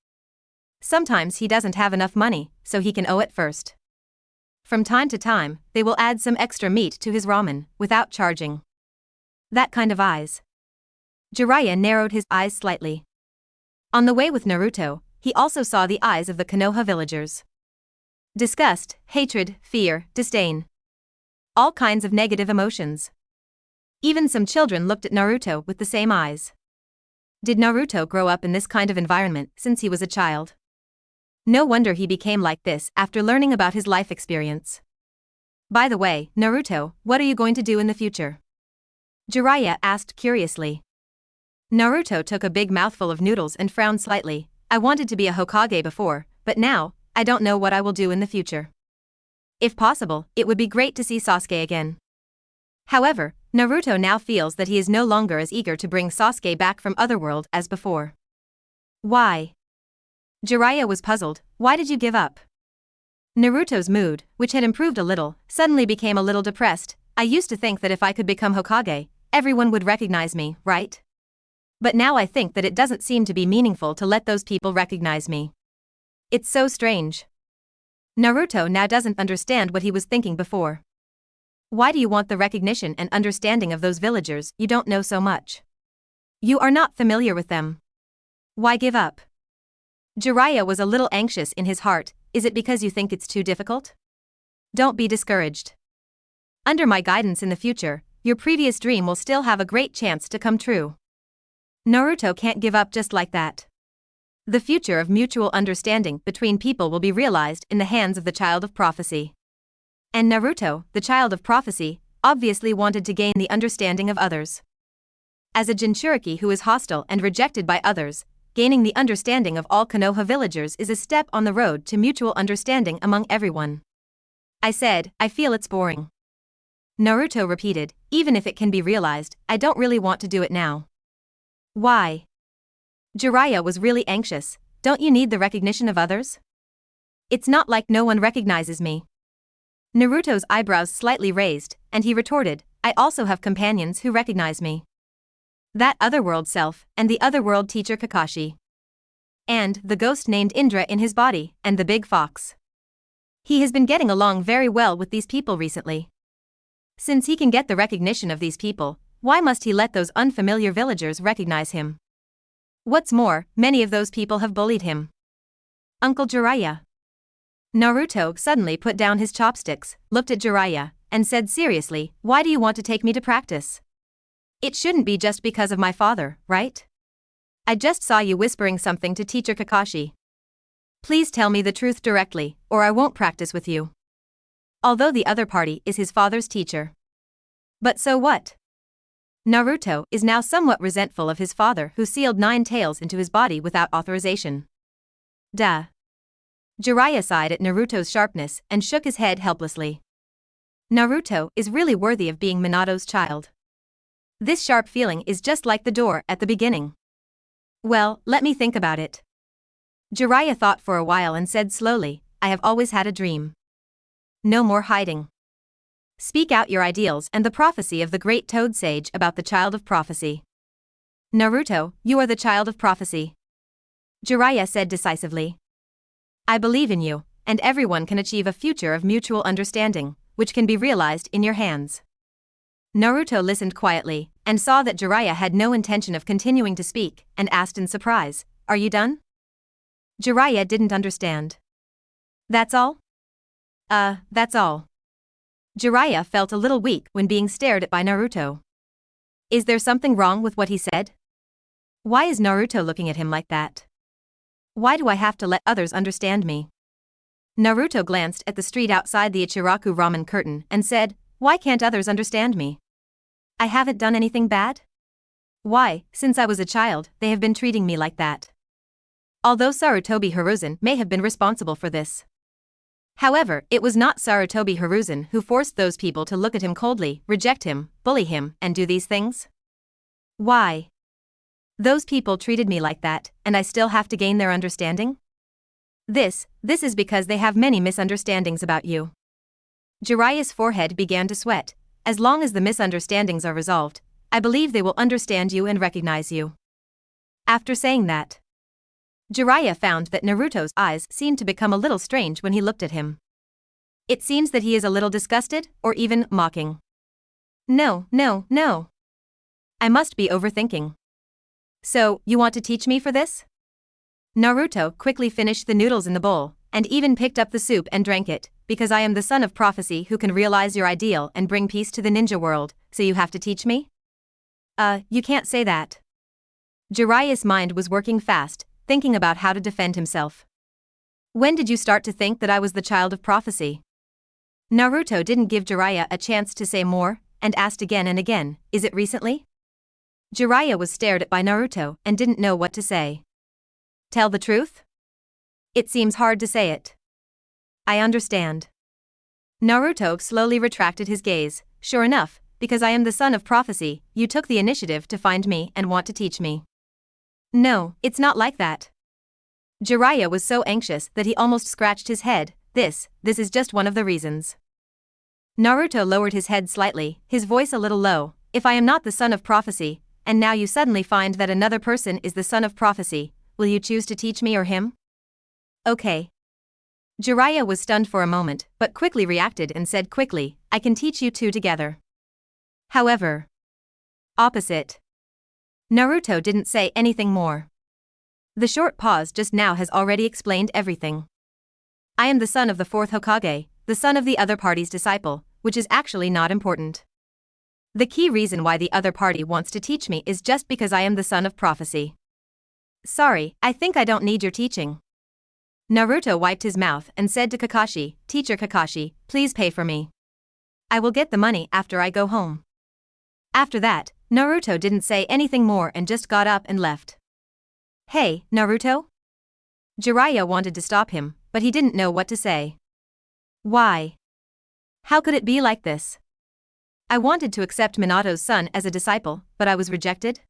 Sometimes he doesn't have enough money, so he can owe it first. From time to time, they will add some extra meat to his ramen, without charging. That kind of eyes. Jiraiya narrowed his eyes slightly. On the way with Naruto, he also saw the eyes of the Konoha villagers. Disgust, hatred, fear, disdain. All kinds of negative emotions. Even some children looked at Naruto with the same eyes. Did Naruto grow up in this kind of environment since he was a child? No wonder he became like this after learning about his life experience. By the way, Naruto, what are you going to do in the future? Jiraiya asked curiously. Naruto took a big mouthful of noodles and frowned slightly. I wanted to be a Hokage before, but now, I don't know what I will do in the future. If possible, it would be great to see Sasuke again. However, Naruto now feels that he is no longer as eager to bring Sasuke back from Otherworld as before. Why? Jiraiya was puzzled. Why did you give up? Naruto's mood, which had improved a little, suddenly became a little depressed. I used to think that if I could become Hokage, everyone would recognize me, right? But now I think that it doesn't seem to be meaningful to let those people recognize me. It's so strange. Naruto now doesn't understand what he was thinking before. Why do you want the recognition and understanding of those villagers you don't know so much? You are not familiar with them. Why give up? Jiraiya was a little anxious in his heart. Is it because you think it's too difficult? Don't be discouraged. Under my guidance in the future, your previous dream will still have a great chance to come true. Naruto can't give up just like that. The future of mutual understanding between people will be realized in the hands of the child of prophecy. And Naruto, the child of prophecy, obviously wanted to gain the understanding of others. As a Jinchuriki who is hostile and rejected by others, gaining the understanding of all Konoha villagers is a step on the road to mutual understanding among everyone. I said, I feel it's boring. Naruto repeated, even if it can be realized, I don't really want to do it now. Why? Jiraiya was really anxious. Don't you need the recognition of others? It's not like no one recognizes me. Naruto's eyebrows slightly raised, and he retorted, I also have companions who recognize me. That otherworld self, and the otherworld teacher Kakashi. and the ghost named Indra in his body, and the big fox. He has been getting along very well with these people recently. Since he can get the recognition of these people, why must he let those unfamiliar villagers recognize him? What's more, many of those people have bullied him. Uncle Jiraiya. Naruto suddenly put down his chopsticks, looked at Jiraiya, and said seriously, "Why do you want to take me to practice? It shouldn't be just because of my father, right? I just saw you whispering something to teacher Kakashi. Please tell me the truth directly, or I won't practice with you." Although the other party is his father's teacher. But so what? Naruto is now somewhat resentful of his father who sealed 9 tails into his body without authorization. Duh. Jiraiya sighed at Naruto's sharpness and shook his head helplessly. Naruto is really worthy of being Minato's child. This sharp feeling is just like the door at the beginning. Well, let me think about it. Jiraiya thought for a while and said slowly, "I have always had a dream. No more hiding. Speak out your ideals and the prophecy of the great Toad Sage about the child of prophecy." "Naruto, you are the child of prophecy," Jiraiya said decisively. "I believe in you, and everyone can achieve a future of mutual understanding, which can be realized in your hands." Naruto listened quietly, and saw that Jiraiya had no intention of continuing to speak, and asked in surprise, "Are you done?" Jiraiya didn't understand. "That's all?" That's all." Jiraiya felt a little weak when being stared at by Naruto. Is there something wrong with what he said? Why is Naruto looking at him like that? Why do I have to let others understand me? Naruto glanced at the street outside the Ichiraku ramen curtain and said, "Why can't others understand me? I haven't done anything bad? Why, since I was a child, they have been treating me like that?" Although Sarutobi Hiruzen may have been responsible for this. However, it was not Sarutobi Hiruzen who forced those people to look at him coldly, reject him, bully him, and do these things. Why? Those people treated me like that, and I still have to gain their understanding? This is because they have many misunderstandings about you. Jiraiya's forehead began to sweat. As long as the misunderstandings are resolved, I believe they will understand you and recognize you. After saying that, Jiraiya found that Naruto's eyes seemed to become a little strange when he looked at him. It seems that he is a little disgusted, or even mocking. No. I must be overthinking. So, you want to teach me for this? Naruto quickly finished the noodles in the bowl, and even picked up the soup and drank it, because I am the son of prophecy who can realize your ideal and bring peace to the ninja world, so you have to teach me? You can't say that. Jiraiya's mind was working fast, thinking about how to defend himself. When did you start to think that I was the child of prophecy? Naruto didn't give Jiraiya a chance to say more, and asked again and again, "Is it recently?" Jiraiya was stared at by Naruto and didn't know what to say. Tell the truth? It seems hard to say it. I understand. Naruto slowly retracted his gaze. Sure enough, because I am the son of prophecy, you took the initiative to find me and want to teach me. No, it's not like that. Jiraiya was so anxious that he almost scratched his head. This is just one of the reasons. Naruto lowered his head slightly, his voice a little low. If I am not the son of prophecy, and now you suddenly find that another person is the son of prophecy, will you choose to teach me or him? Okay. Jiraiya was stunned for a moment, but quickly reacted and said quickly, I can teach you two together. However. Opposite. Naruto didn't say anything more. The short pause just now has already explained everything. I am the son of the fourth Hokage, the son of the other party's disciple, which is actually not important. The key reason why the other party wants to teach me is just because I am the son of prophecy. Sorry, I think I don't need your teaching. Naruto wiped his mouth and said to Kakashi, Teacher Kakashi, please pay for me. I will get the money after I go home. After that, Naruto didn't say anything more and just got up and left. Hey, Naruto? Jiraiya wanted to stop him, but he didn't know what to say. Why? How could it be like this? I wanted to accept Minato's son as a disciple, but I was rejected?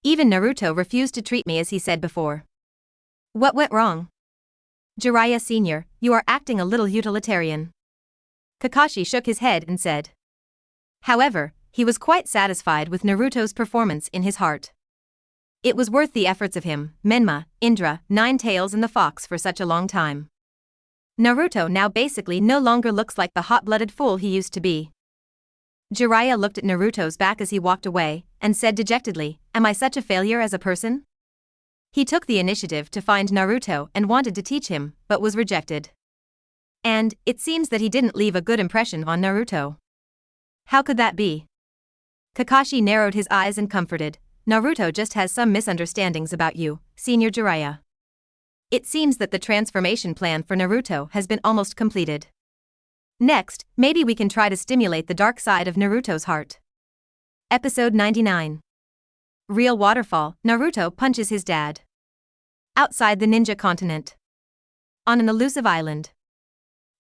Even Naruto refused to treat me as he said before. What went wrong? Jiraiya Sr., you are acting a little utilitarian. Kakashi shook his head and said. However, he was quite satisfied with Naruto's performance in his heart. It was worth the efforts of him, Menma, Indra, Nine Tails and the Fox for such a long time. Naruto now basically no longer looks like the hot-blooded fool he used to be. Jiraiya looked at Naruto's back as he walked away, and said dejectedly, "Am I such a failure as a person?" He took the initiative to find Naruto and wanted to teach him, but was rejected. And, it seems that he didn't leave a good impression on Naruto. How could that be? Kakashi narrowed his eyes and comforted, "Naruto just has some misunderstandings about you, Senior Jiraiya. It seems that the transformation plan for Naruto has been almost completed. Next, maybe we can try to stimulate the dark side of Naruto's heart." Episode 99. Real Waterfall, Naruto punches his dad. Outside the ninja continent. On an elusive island.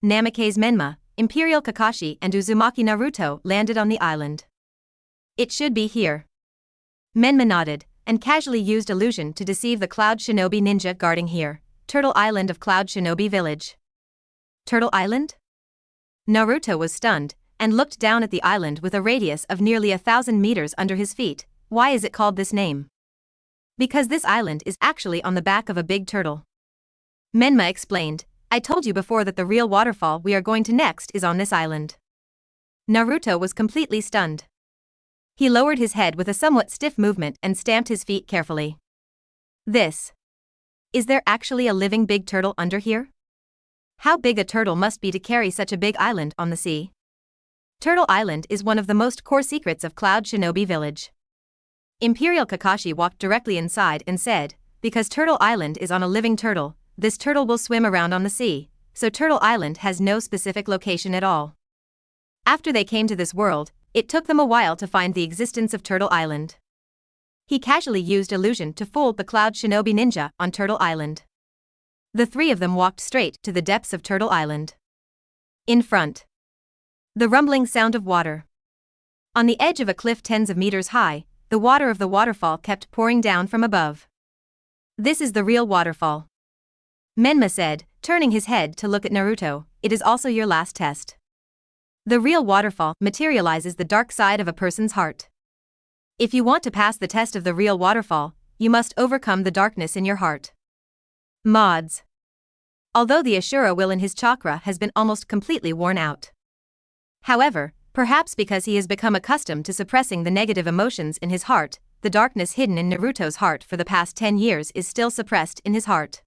Namake's Menma, Imperial Kakashi and Uzumaki Naruto landed on the island. "It should be here." Menma nodded, and casually used illusion to deceive the Cloud Shinobi ninja guarding here, Turtle Island of Cloud Shinobi Village. Turtle Island? Naruto was stunned, and looked down at the island with a radius of nearly 1,000 meters under his feet. Why is it called this name? Because this island is actually on the back of a big turtle. Menma explained, "I told you before that the real waterfall we are going to next is on this island." Naruto was completely stunned. He lowered his head with a somewhat stiff movement and stamped his feet carefully. This. Is there actually a living big turtle under here? How big a turtle must be to carry such a big island on the sea? Turtle Island is one of the most core secrets of Cloud Shinobi Village. Imperial Kakashi walked directly inside and said, "Because Turtle Island is on a living turtle, this turtle will swim around on the sea, so Turtle Island has no specific location at all." After they came to this world, it took them a while to find the existence of Turtle Island. He casually used illusion to fool the Cloud Shinobi ninja on Turtle Island. The three of them walked straight to the depths of Turtle Island. In front. The rumbling sound of water. On the edge of a cliff tens of meters high, the water of the waterfall kept pouring down from above. "This is the real waterfall," Menma said, turning his head to look at Naruto. "It is also your last test. The real waterfall materializes the dark side of a person's heart. If you want to pass the test of the real waterfall, you must overcome the darkness in your heart." Mods. Although the Ashura will in his chakra has been almost completely worn out. However, perhaps because he has become accustomed to suppressing the negative emotions in his heart, the darkness hidden in Naruto's heart for the past 10 years is still suppressed in his heart.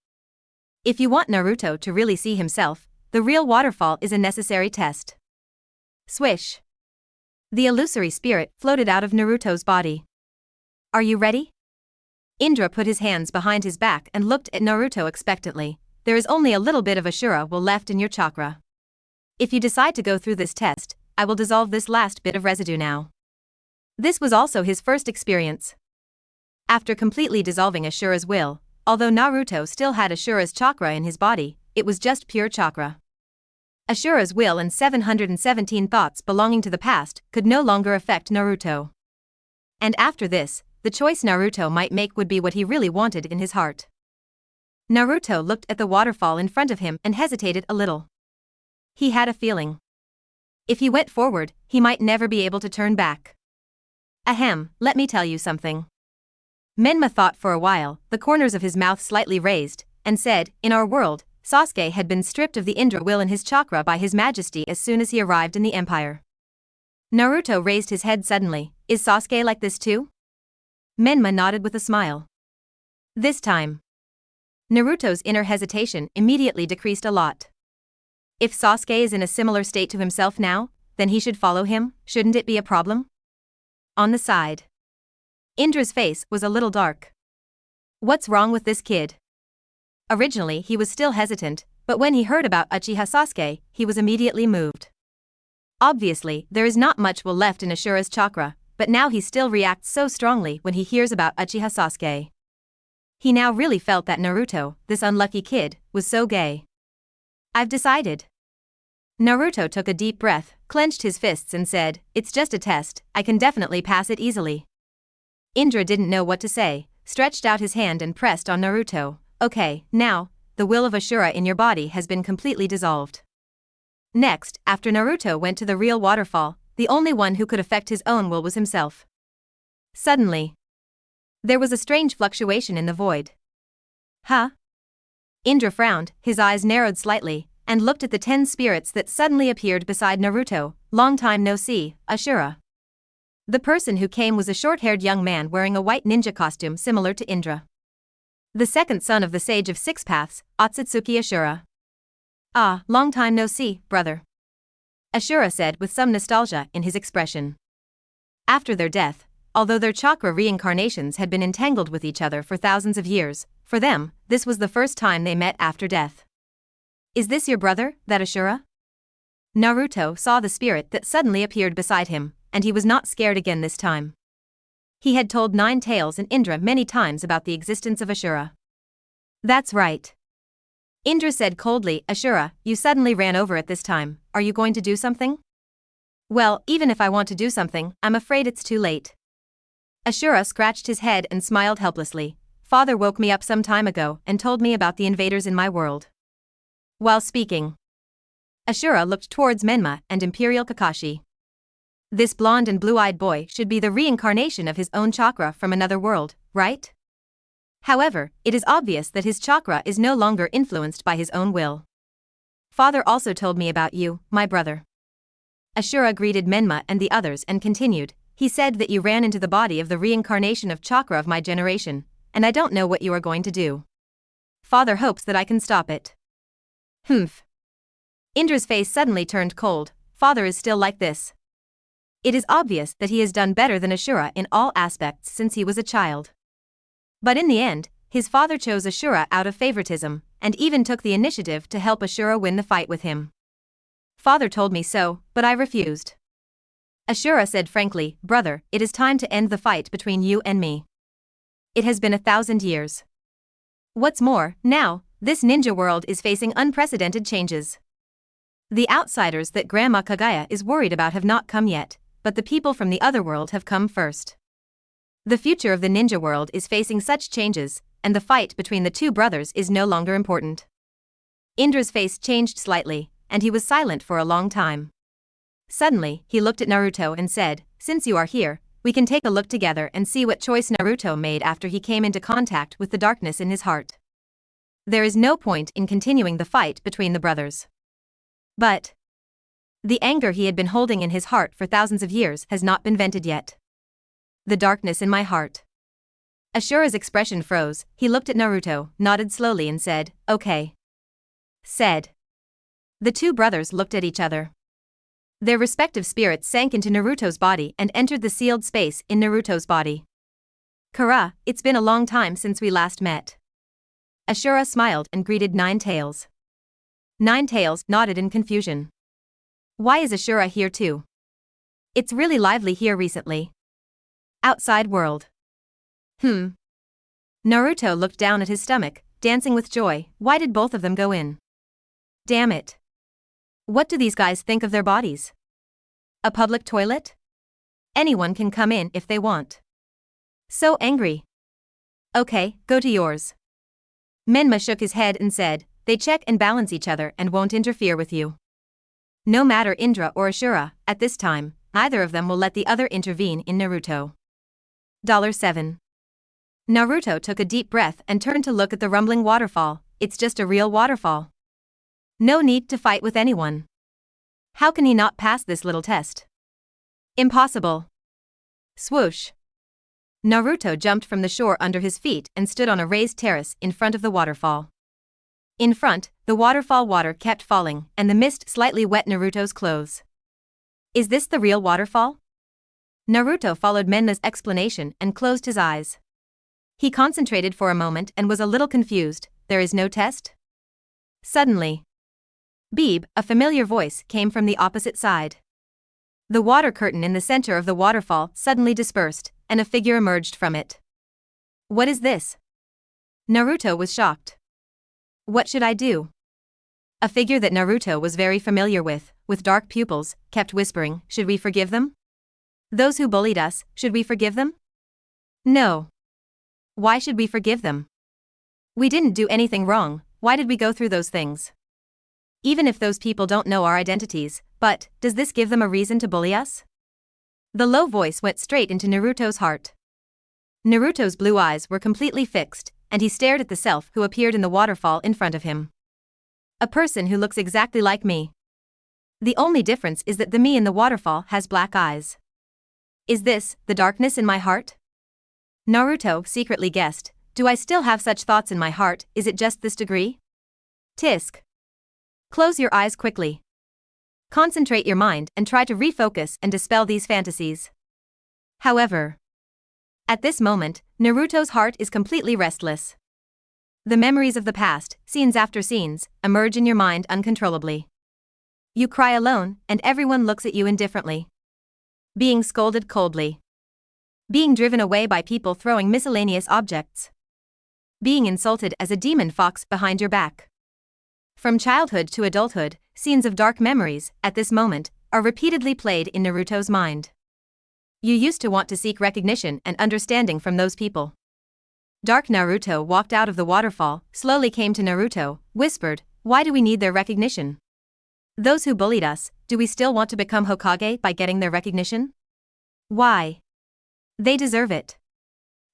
If you want Naruto to really see himself, the real waterfall is a necessary test. Swish. The illusory spirit floated out of Naruto's body. "Are you ready?" Indra put his hands behind his back and looked at Naruto expectantly. "There is only a little bit of Ashura will left in your chakra. If you decide to go through this test, I will dissolve this last bit of residue now." This was also his first experience. After completely dissolving Ashura's will, although Naruto still had Ashura's chakra in his body, it was just pure chakra. Ashura's will and 717 thoughts belonging to the past could no longer affect Naruto. And after this, the choice Naruto might make would be what he really wanted in his heart. Naruto looked at the waterfall in front of him and hesitated a little. He had a feeling. If he went forward, he might never be able to turn back. Ahem, let me tell you something. Menma thought for a while, the corners of his mouth slightly raised, and said, "In our world, Sasuke had been stripped of the Indra will in his chakra by his majesty as soon as he arrived in the empire." Naruto raised his head suddenly. "Is Sasuke like this too?" Menma nodded with a smile. This time, Naruto's inner hesitation immediately decreased a lot. If Sasuke is in a similar state to himself now, then he should follow him, shouldn't it be a problem? On the side, Indra's face was a little dark. What's wrong with this kid? Originally he was still hesitant, but when he heard about Uchiha Sasuke, he was immediately moved. Obviously, there is not much will left in Ashura's chakra, but now he still reacts so strongly when he hears about Uchiha Sasuke. He now really felt that Naruto, this unlucky kid, was so gay. "I've decided." Naruto took a deep breath, clenched his fists and said, "It's just a test, I can definitely pass it easily." Indra didn't know what to say, stretched out his hand and pressed on Naruto. "Okay, now, the will of Ashura in your body has been completely dissolved." Next, after Naruto went to the real waterfall, the only one who could affect his own will was himself. Suddenly, There was a strange fluctuation in the void. Huh? Indra frowned, his eyes narrowed slightly, and looked at the 10 spirits that suddenly appeared beside Naruto. Long time no see, Ashura. The person who came was a short-haired young man wearing a white ninja costume similar to Indra. The second son of the Sage of Six Paths, Otsutsuki Ashura. Ah, long time no see, brother. Ashura said with some nostalgia in his expression. After their death, although their chakra reincarnations had been entangled with each other for thousands of years, for them, this was the first time they met after death. Is this your brother, that Ashura? Naruto saw the spirit that suddenly appeared beside him, and he was not scared again this time. He had told Nine Tails and Indra many times about the existence of Ashura. That's right. Indra said coldly, Ashura, you suddenly ran over at this time, are you going to do something? Well, even if I want to do something, I'm afraid it's too late. Ashura scratched his head and smiled helplessly. Father woke me up some time ago and told me about the invaders in my world. While speaking, Ashura looked towards Menma and Imperial Kakashi. This blonde and blue-eyed boy should be the reincarnation of his own chakra from another world, right? However, it is obvious that his chakra is no longer influenced by his own will. Father also told me about you, my brother. Ashura greeted Menma and the others and continued, he said that you ran into the body of the reincarnation of chakra of my generation, and I don't know what you are going to do. Father hopes that I can stop it. Humph. Indra's face suddenly turned cold. Father is still like this. It is obvious that he has done better than Ashura in all aspects since he was a child. But in the end, his father chose Ashura out of favoritism, and even took the initiative to help Ashura win the fight with him. Father told me so, but I refused. Ashura said frankly, brother, it is time to end the fight between you and me. It has been 1,000 years. What's more, now, this ninja world is facing unprecedented changes. The outsiders that Grandma Kaguya is worried about have not come yet, but the people from the other world have come first. The future of the ninja world is facing such changes, and the fight between the two brothers is no longer important. Indra's face changed slightly, and he was silent for a long time. Suddenly, he looked at Naruto and said, since you are here, we can take a look together and see what choice Naruto made after he came into contact with the darkness in his heart. There is no point in continuing the fight between the brothers. But the anger he had been holding in his heart for thousands of years has not been vented yet. The darkness in my heart. Ashura's expression froze, he looked at Naruto, nodded slowly and said, okay. Said. The two brothers looked at each other. Their respective spirits sank into Naruto's body and entered the sealed space in Naruto's body. Kara, it's been a long time since we last met. Ashura smiled and greeted Nine Tails. Nine Tails nodded in confusion. Why is Ashura here too? It's really lively here recently. Outside world. Naruto looked down at his stomach, dancing with joy. Why did both of them go in? Damn it. What do these guys think of their bodies? A public toilet? Anyone can come in if they want. So angry. Okay, go to yours. Menma shook his head and said, they check and balance each other and won't interfere with you. No matter Indra or Ashura, at this time, neither of them will let the other intervene in Naruto. $7. Naruto took a deep breath and turned to look at the rumbling waterfall. It's just a real waterfall. No need to fight with anyone. How can he not pass this little test? Impossible. Swoosh. Naruto jumped from the shore under his feet and stood on a raised terrace in front of the waterfall. In front, the waterfall water kept falling, and the mist slightly wet Naruto's clothes. Is this the real waterfall? Naruto followed Menma's explanation and closed his eyes. He concentrated for a moment and was a little confused. There is no test? Suddenly, Beeb, a familiar voice, came from the opposite side. The water curtain in the center of the waterfall suddenly dispersed, and a figure emerged from it. What is this? Naruto was shocked. What should I do? A figure that Naruto was very familiar with dark pupils, kept whispering, should we forgive them? Those who bullied us, should we forgive them? No. Why should we forgive them? We didn't do anything wrong, why did we go through those things? Even if those people don't know our identities, but, does this give them a reason to bully us? The low voice went straight into Naruto's heart. Naruto's blue eyes were completely fixed, and he stared at the self who appeared in the waterfall in front of him. A person who looks exactly like me. The only difference is that the me in the waterfall has black eyes. Is this the darkness in my heart? Naruto secretly guessed, do I still have such thoughts in my heart, is it just this degree? Tisk. Close your eyes quickly. Concentrate your mind and try to refocus and dispel these fantasies. However, at this moment, Naruto's heart is completely restless. The memories of the past, scenes after scenes, emerge in your mind uncontrollably. You cry alone, and everyone looks at you indifferently. Being scolded coldly. Being driven away by people throwing miscellaneous objects. Being insulted as a demon fox behind your back. From childhood to adulthood, scenes of dark memories, at this moment, are repeatedly played in Naruto's mind. You used to want to seek recognition and understanding from those people. Dark Naruto walked out of the waterfall, slowly came to Naruto, whispered, why do we need their recognition? Those who bullied us, do we still want to become Hokage by getting their recognition? Why? They deserve it.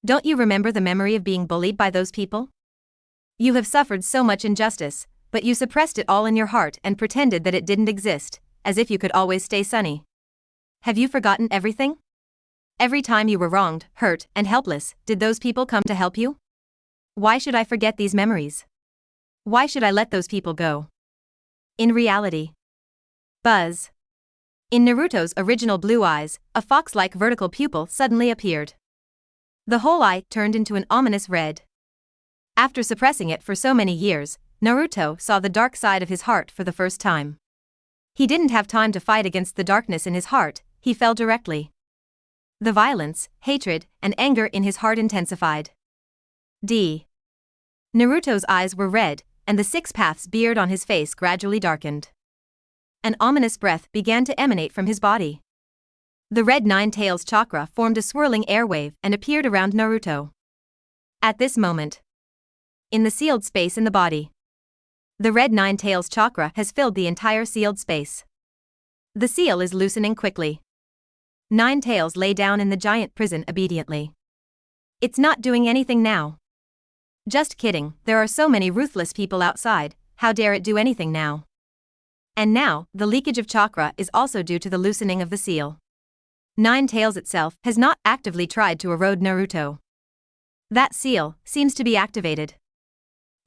Don't you remember the memory of being bullied by those people? You have suffered so much injustice, but you suppressed it all in your heart and pretended that it didn't exist, as if you could always stay sunny. Have you forgotten everything? Every time you were wronged, hurt, and helpless, did those people come to help you? Why should I forget these memories? Why should I let those people go? In reality. Buzz. In Naruto's original blue eyes, a fox-like vertical pupil suddenly appeared. The whole eye turned into an ominous red. After suppressing it for so many years, Naruto saw the dark side of his heart for the first time. He didn't have time to fight against the darkness in his heart, he fell directly. The violence, hatred, and anger in his heart intensified. Naruto's eyes were red, and the six paths beard on his face gradually darkened. An ominous breath began to emanate from his body. The red nine tails chakra formed a swirling airwave and appeared around Naruto. At this moment, in the sealed space in the body, the red nine tails chakra has filled the entire sealed space. The seal is loosening quickly. Nine tails lay down in the giant prison obediently. It's not doing anything now. Just kidding, there are so many ruthless people outside, how dare it do anything now? And now, the leakage of chakra is also due to the loosening of the seal. Nine tails itself has not actively tried to erode Naruto. That seal seems to be activated.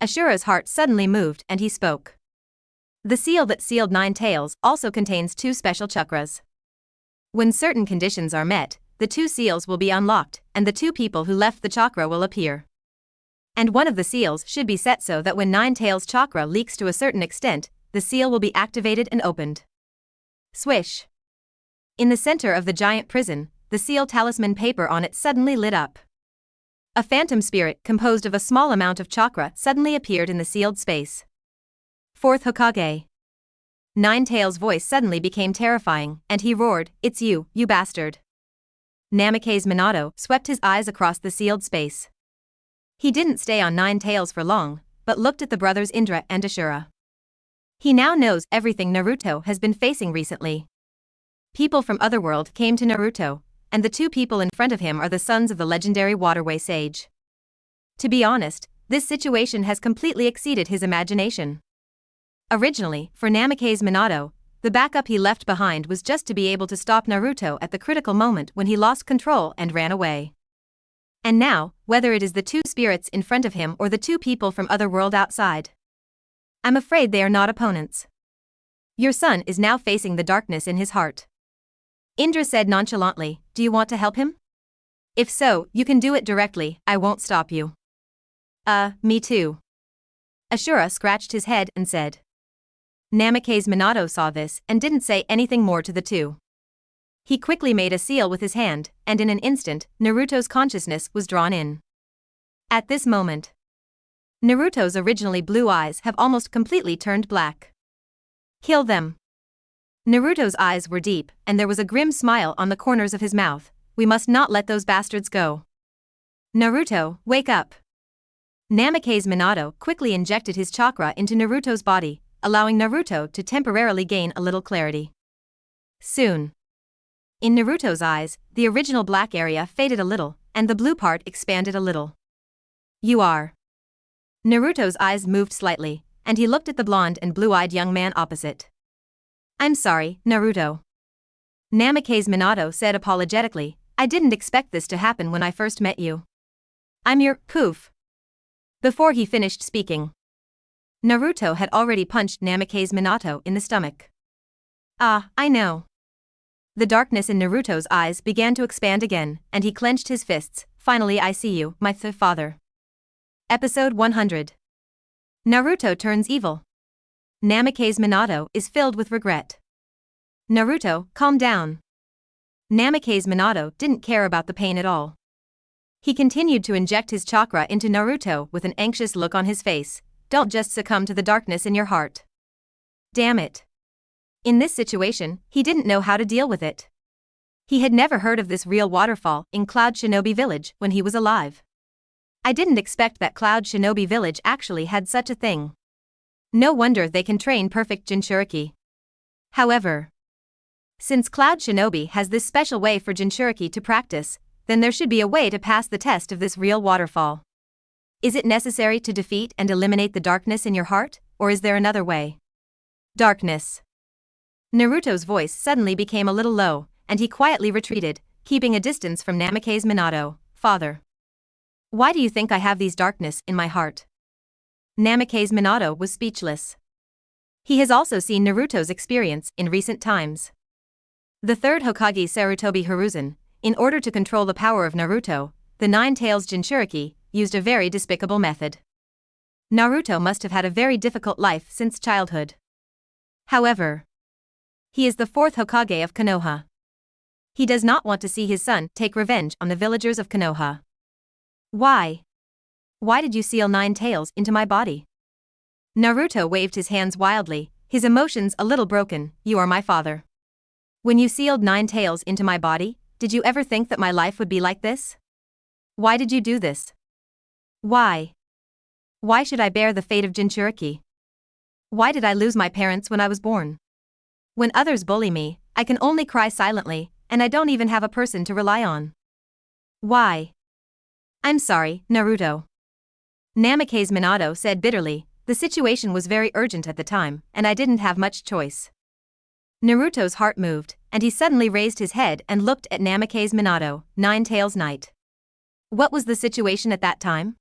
Ashura's heart suddenly moved and he spoke. The seal that sealed nine tails also contains two special chakras. When certain conditions are met, the two seals will be unlocked, and the two people who left the chakra will appear. And one of the seals should be set so that when Nine Tails chakra leaks to a certain extent, the seal will be activated and opened. Swish. In the center of the giant prison, the seal talisman paper on it suddenly lit up. A phantom spirit composed of a small amount of chakra suddenly appeared in the sealed space. Fourth Hokage. Nine Tails' voice suddenly became terrifying, and he roared, "It's you, you bastard." Namake's Minato swept his eyes across the sealed space. He didn't stay on Nine Tails for long, but looked at the brothers Indra and Ashura. He now knows everything Naruto has been facing recently. People from Otherworld came to Naruto, and the two people in front of him are the sons of the legendary Waterway Sage. To be honest, this situation has completely exceeded his imagination. Originally, for Namake's Minato, the backup he left behind was just to be able to stop Naruto at the critical moment when he lost control and ran away. And now, whether it is the two spirits in front of him or the two people from Otherworld outside, I'm afraid they are not opponents. Your son is now facing the darkness in his heart. Indra said nonchalantly, "Do you want to help him? If so, you can do it directly, I won't stop you." Me too. Ashura scratched his head and said. Namake's Minato saw this and didn't say anything more to the two. He quickly made a seal with his hand, and in an instant, Naruto's consciousness was drawn in. At this moment, Naruto's originally blue eyes have almost completely turned black. Kill them. Naruto's eyes were deep, and there was a grim smile on the corners of his mouth. We must not let those bastards go. Naruto, wake up. Namake's Minato quickly injected his chakra into Naruto's body, allowing Naruto to temporarily gain a little clarity. Soon, in Naruto's eyes, the original black area faded a little, and the blue part expanded a little. You are. Naruto's eyes moved slightly, and he looked at the blonde and blue-eyed young man opposite. I'm sorry, Naruto. Namikaze Minato said apologetically, I didn't expect this to happen when I first met you. I'm your poof. Before he finished speaking, Naruto had already punched Namikaze Minato in the stomach. Ah, I know. The darkness in Naruto's eyes began to expand again, and he clenched his fists. Finally, I see you, my father. Episode 100. Naruto turns evil. Namikaze Minato is filled with regret. Naruto, calm down. Namikaze Minato didn't care about the pain at all. He continued to inject his chakra into Naruto with an anxious look on his face. Don't just succumb to the darkness in your heart. Damn it. In this situation, he didn't know how to deal with it. He had never heard of this real waterfall in Cloud Shinobi Village when he was alive. I didn't expect that Cloud Shinobi Village actually had such a thing. No wonder they can train perfect Jinchuriki. However, since Cloud Shinobi has this special way for Jinchuriki to practice, then there should be a way to pass the test of this real waterfall. Is it necessary to defeat and eliminate the darkness in your heart, or is there another way? Darkness. Naruto's voice suddenly became a little low, and he quietly retreated, keeping a distance from Namikaze Minato. Father. Why do you think I have these darkness in my heart? Namikaze Minato was speechless. He has also seen Naruto's experience in recent times. The third Hokage Sarutobi Hiruzen, in order to control the power of Naruto, the Nine Tails Jinchuriki, used a very despicable method. Naruto must have had a very difficult life since childhood. However, he is the fourth Hokage of Konoha. He does not want to see his son take revenge on the villagers of Konoha. Why? Why did you seal 9 tails into my body? Naruto waved his hands wildly, his emotions a little broken. You are my father. When you sealed 9 tails into my body, did you ever think that my life would be like this? Why did you do this? Why? Why should I bear the fate of Jinchuriki? Why did I lose my parents when I was born? When others bully me, I can only cry silently, and I don't even have a person to rely on. Why? I'm sorry, Naruto. Namikaze Minato said bitterly, the situation was very urgent at the time, and I didn't have much choice. Naruto's heart moved, and he suddenly raised his head and looked at Namikaze Minato, Nine Tails Knight. What was the situation at that time?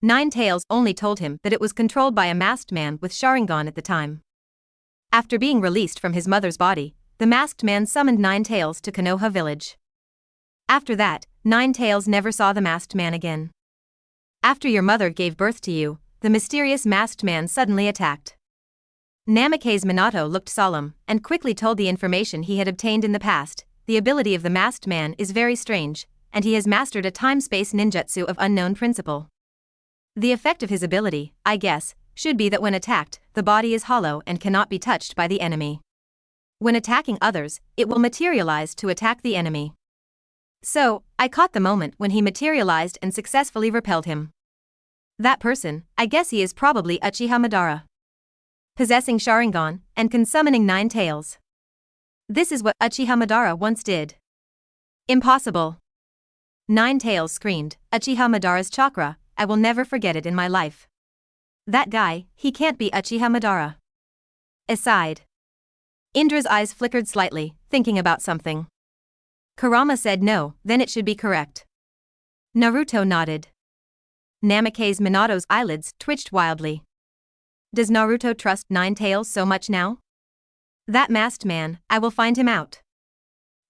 Nine Tails only told him that it was controlled by a masked man with Sharingan at the time. After being released from his mother's body, the masked man summoned Nine Tails to Konoha village. After that, Nine Tails never saw the masked man again. After your mother gave birth to you, the mysterious masked man suddenly attacked. Namikaze Minato looked solemn, and quickly told the information he had obtained in the past. The ability of the masked man is very strange, and he has mastered a time-space ninjutsu of unknown principle. The effect of his ability, I guess, should be that when attacked, the body is hollow and cannot be touched by the enemy. When attacking others, it will materialize to attack the enemy. So, I caught the moment when he materialized and successfully repelled him. That person, I guess he is probably Uchiha Madara. Possessing Sharingan, and can summoning 9 tails. This is what Uchiha Madara once did. Impossible. 9 tails screamed, Uchiha Madara's chakra, I will never forget it in my life. That guy, he can't be Uchiha Madara. Aside. Indra's eyes flickered slightly, thinking about something. Kurama said no, then it should be correct. Naruto nodded. Namikaze Minato's eyelids twitched wildly. Does Naruto trust 9 tails so much now? That masked man, I will find him out.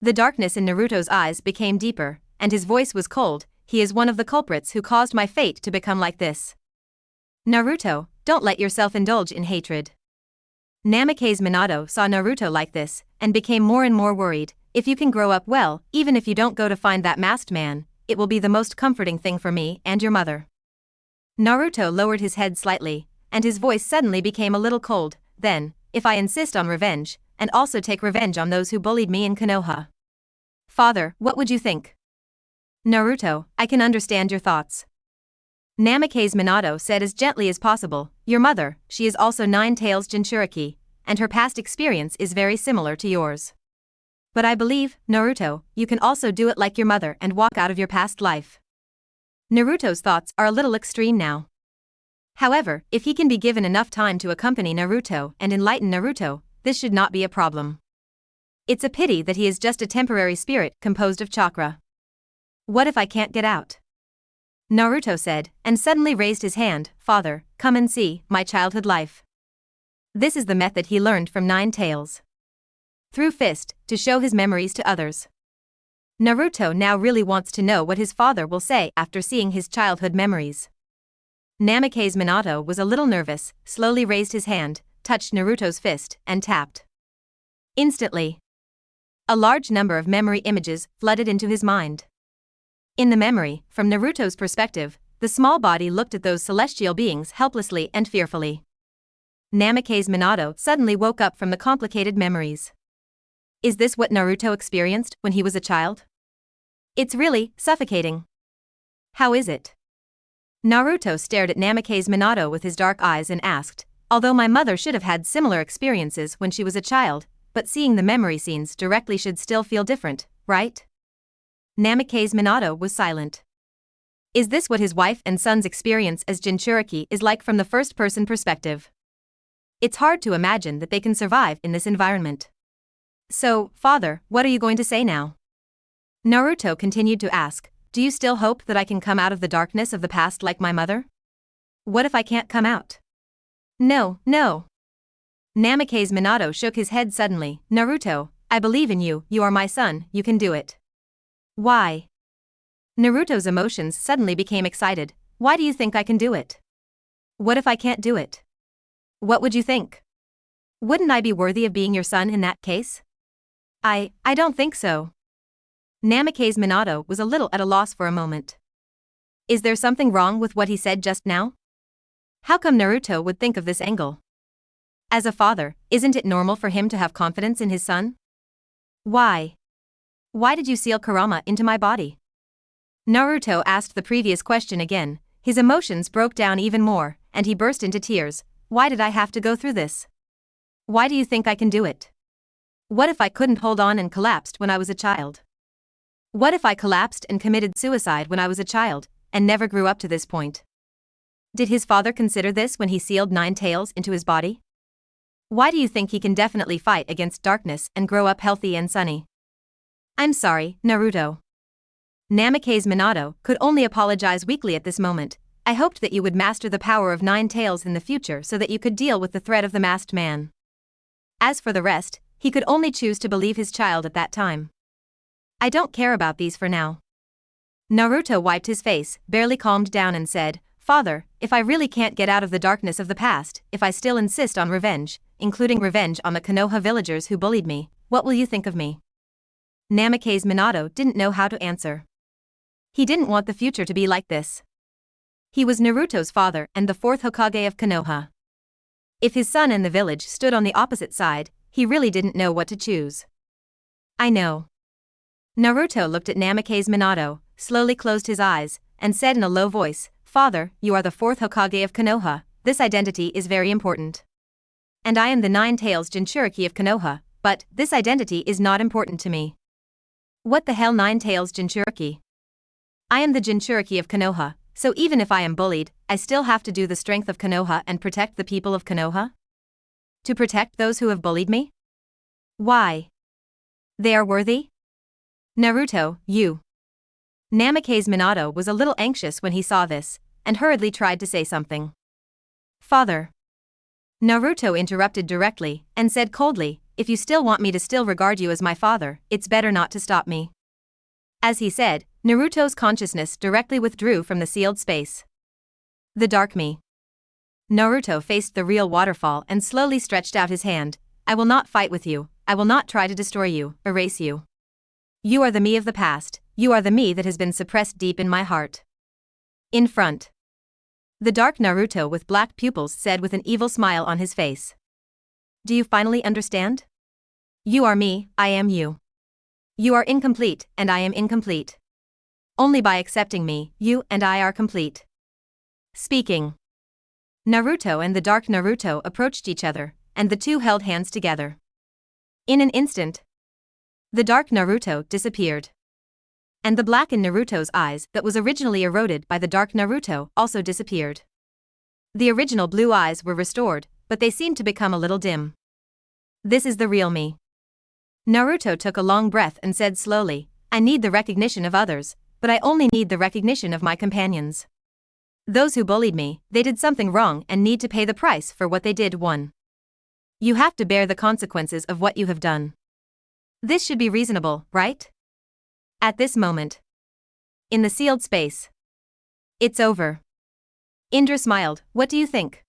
The darkness in Naruto's eyes became deeper, and his voice was cold. He is one of the culprits who caused my fate to become like this. Naruto, don't let yourself indulge in hatred. Namikaze Minato saw Naruto like this, and became more and more worried. If you can grow up well, even if you don't go to find that masked man, it will be the most comforting thing for me and your mother. Naruto lowered his head slightly, and his voice suddenly became a little cold. Then, if I insist on revenge, and also take revenge on those who bullied me in Konoha. Father, what would you think? Naruto, I can understand your thoughts. Namikaze Minato said as gently as possible, your mother, she is also 9 tails Jinchuriki, and her past experience is very similar to yours. But I believe, Naruto, you can also do it like your mother and walk out of your past life. Naruto's thoughts are a little extreme now. However, if he can be given enough time to accompany Naruto and enlighten Naruto, this should not be a problem. It's a pity that he is just a temporary spirit composed of chakra. What if I can't get out? Naruto said, and suddenly raised his hand. Father, come and see my childhood life. This is the method he learned from Nine Tails. Through fist, to show his memories to others. Naruto now really wants to know what his father will say after seeing his childhood memories. Namake's Minato was a little nervous, slowly raised his hand, touched Naruto's fist, and tapped. Instantly, a large number of memory images flooded into his mind. In the memory, from Naruto's perspective, the small body looked at those celestial beings helplessly and fearfully. Namake's Minato suddenly woke up from the complicated memories. Is this what Naruto experienced when he was a child? It's really suffocating. How is it? Naruto stared at Namake's Minato with his dark eyes and asked, although my mother should have had similar experiences when she was a child, but seeing the memory scenes directly should still feel different, right? Namake's Minato was silent. Is this what his wife and son's experience as Jinchuriki is like from the first-person perspective? It's hard to imagine that they can survive in this environment. So, father, what are you going to say now? Naruto continued to ask, do you still hope that I can come out of the darkness of the past like my mother? What if I can't come out? No, no. Namake's Minato shook his head suddenly. Naruto, I believe in you, you are my son, you can do it. Why? Naruto's emotions suddenly became excited. Why do you think I can do it? What if I can't do it? What would you think? Wouldn't I be worthy of being your son in that case? I don't think so. Namake's Minato was a little at a loss for a moment. Is there something wrong with what he said just now? How come Naruto would think of this angle? As a father, isn't it normal for him to have confidence in his son? Why? Why did you seal Kurama into my body? Naruto asked the previous question again. His emotions broke down even more, and he burst into tears. Why did I have to go through this? Why do you think I can do it? What if I couldn't hold on and collapsed when I was a child? What if I collapsed and committed suicide when I was a child, and never grew up to this point? Did his father consider this when he sealed Nine Tails into his body? Why do you think he can definitely fight against darkness and grow up healthy and sunny? I'm sorry, Naruto. Namake's Minato could only apologize weakly at this moment. I hoped that you would master the power of Nine Tails in the future so that you could deal with the threat of the masked man. As for the rest, he could only choose to believe his child at that time. I don't care about these for now. Naruto wiped his face, barely calmed down and said, Father, if I really can't get out of the darkness of the past, if I still insist on revenge, including revenge on the Konoha villagers who bullied me, what will you think of me? Namake's Minato didn't know how to answer. He didn't want the future to be like this. He was Naruto's father and the fourth Hokage of Konoha. If his son and the village stood on the opposite side, he really didn't know what to choose. I know. Naruto looked at Namake's Minato, slowly closed his eyes, and said in a low voice, Father, you are the fourth Hokage of Konoha, this identity is very important. And I am the Nine Tails Jinchuriki of Konoha, but this identity is not important to me. What the hell Nine Tails Jinchuriki? I am the Jinchuriki of Konoha, so even if I am bullied, I still have to do the strength of Konoha and protect the people of Konoha? To protect those who have bullied me? Why? They are worthy? Naruto, you. Namake's Minato was a little anxious when he saw this, and hurriedly tried to say something. Father. Naruto interrupted directly, and said coldly, if you still want me to still regard you as my father, it's better not to stop me. As he said, Naruto's consciousness directly withdrew from the sealed space. The Dark Me. Naruto faced the real waterfall and slowly stretched out his hand. I will not fight with you, I will not try to destroy you, erase you. You are the me of the past, you are the me that has been suppressed deep in my heart. In front. The dark Naruto with black pupils said with an evil smile on his face. Do you finally understand? You are me, I am you. You are incomplete, and I am incomplete. Only by accepting me, you and I are complete. Speaking. Naruto and the dark Naruto approached each other, and the two held hands together. In an instant, The dark Naruto disappeared. And the black in Naruto's eyes that was originally eroded by the dark Naruto also disappeared. The original blue eyes were restored, but they seemed to become a little dim. This is the real me. Naruto took a long breath and said slowly, I need the recognition of others, but I only need the recognition of my companions. Those who bullied me, they did something wrong and need to pay the price for what they did. 1. You have to bear the consequences of what you have done. This should be reasonable, right? At this moment. In the sealed space. It's over. Indra smiled, what do you think?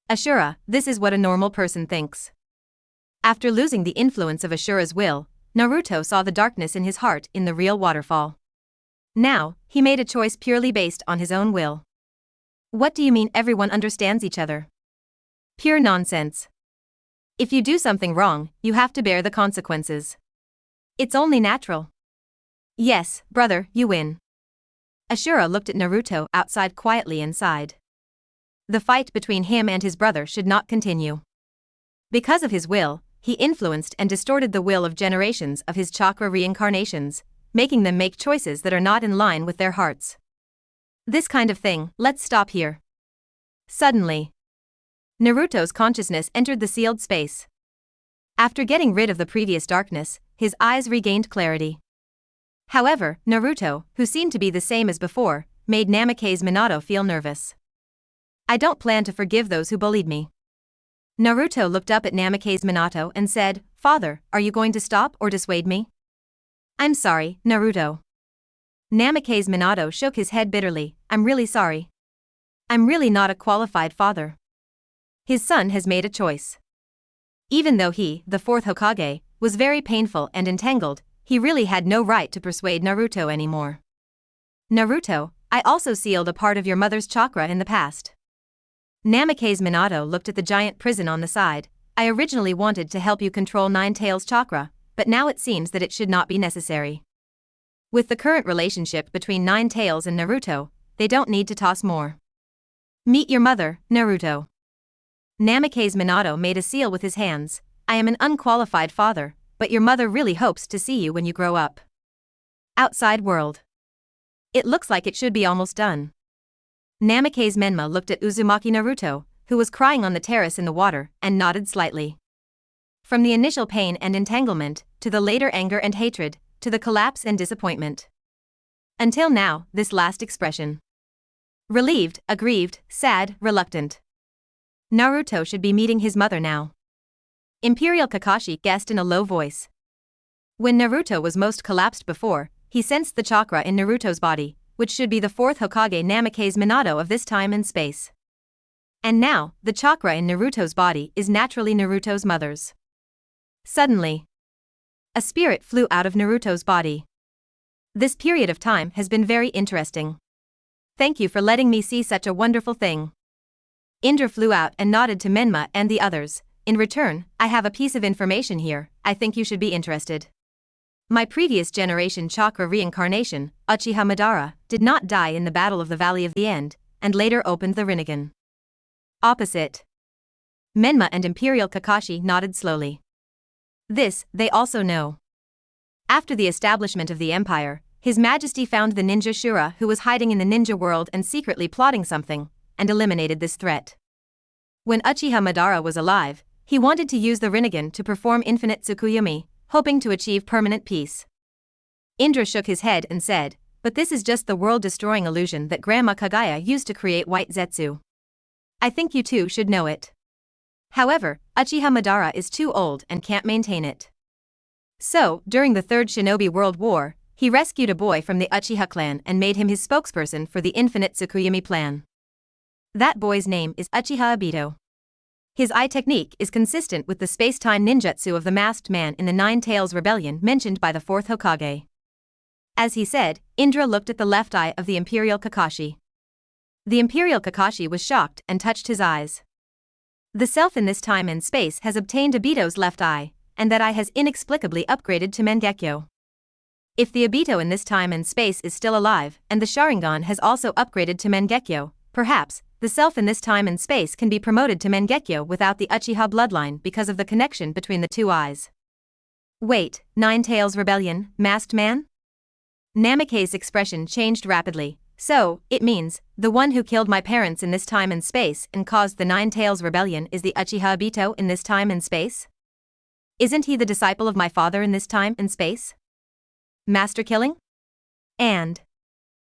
Ashura, this is what a normal person thinks. After losing the influence of Ashura's will, Naruto saw the darkness in his heart in the real waterfall. Now, he made a choice purely based on his own will. What do you mean everyone understands each other? Pure nonsense. If you do something wrong, you have to bear the consequences. It's only natural. Yes, brother, you win. Ashura looked at Naruto outside quietly and sighed. The fight between him and his brother should not continue. Because of his will, he influenced and distorted the will of generations of his chakra reincarnations, making them make choices that are not in line with their hearts. This kind of thing, let's stop here. Suddenly, Naruto's consciousness entered the sealed space. After getting rid of the previous darkness, his eyes regained clarity. However, Naruto, who seemed to be the same as before, made Namake's Minato feel nervous. I don't plan to forgive those who bullied me. Naruto looked up at Namake's Minato and said, Father, are you going to stop or dissuade me? I'm sorry, Naruto. Namake's Minato shook his head bitterly, I'm really sorry. I'm really not a qualified father. His son has made a choice. Even though he, the fourth Hokage, was very painful and entangled, he really had no right to persuade Naruto anymore. Naruto, I also sealed a part of your mother's chakra in the past. Namake's Minato looked at the giant prison on the side. I originally wanted to help you control Nine Tails chakra, but now it seems that it should not be necessary. With the current relationship between Nine Tails and Naruto, they don't need to toss more. Meet your mother, Naruto. Namake's Minato made a seal with his hands. I am an unqualified father, but your mother really hopes to see you when you grow up. Outside world. It looks like it should be almost done. Namake's Menma looked at Uzumaki Naruto, who was crying on the terrace in the water, and nodded slightly. From the initial pain and entanglement, to the later anger and hatred, to the collapse and disappointment. Until now, this last expression. Relieved, aggrieved, sad, reluctant. Naruto should be meeting his mother now. Imperial Kakashi guessed in a low voice. When Naruto was most collapsed before, he sensed the chakra in Naruto's body, which should be the fourth Hokage Namake's Minato of this time and space. And now, the chakra in Naruto's body is naturally Naruto's mother's. Suddenly, a spirit flew out of Naruto's body. This period of time has been very interesting. Thank you for letting me see such a wonderful thing. Indra flew out and nodded to Menma and the others. In return, I have a piece of information here, I think you should be interested. My previous generation chakra reincarnation, Uchiha Madara, did not die in the Battle of the Valley of the End, and later opened the Rinnegan. Opposite. Menma and Imperial Kakashi nodded slowly. This, they also know. After the establishment of the Empire, His Majesty found the ninja Shura who was hiding in the ninja world and secretly plotting something, and eliminated this threat. When Uchiha Madara was alive, he wanted to use the Rinnegan to perform infinite Tsukuyomi, hoping to achieve permanent peace. Indra shook his head and said, but this is just the world-destroying illusion that Grandma Kagaya used to create White Zetsu. I think you two should know it. However, Uchiha Madara is too old and can't maintain it. So, during the Third Shinobi World War, he rescued a boy from the Uchiha clan and made him his spokesperson for the infinite Tsukuyomi plan. That boy's name is Uchiha Obito. His eye technique is consistent with the space-time ninjutsu of the masked man in the Nine Tails Rebellion mentioned by the fourth Hokage. As he said, Indra looked at the left eye of the Imperial Kakashi. The Imperial Kakashi was shocked and touched his eyes. The self in this time and space has obtained Obito's left eye, and that eye has inexplicably upgraded to Mangekyo. If the Obito in this time and space is still alive, and the Sharingan has also upgraded to Mangekyo, perhaps, the self in this time and space can be promoted to Mangekyo without the Uchiha bloodline because of the connection between the two eyes. Wait, Nine Tails Rebellion, Masked Man? Namake's expression changed rapidly. So, it means, the one who killed my parents in this time and space and caused the Nine Tails Rebellion is the Uchiha Obito in this time and space? Isn't he the disciple of my father in this time and space? Master killing? And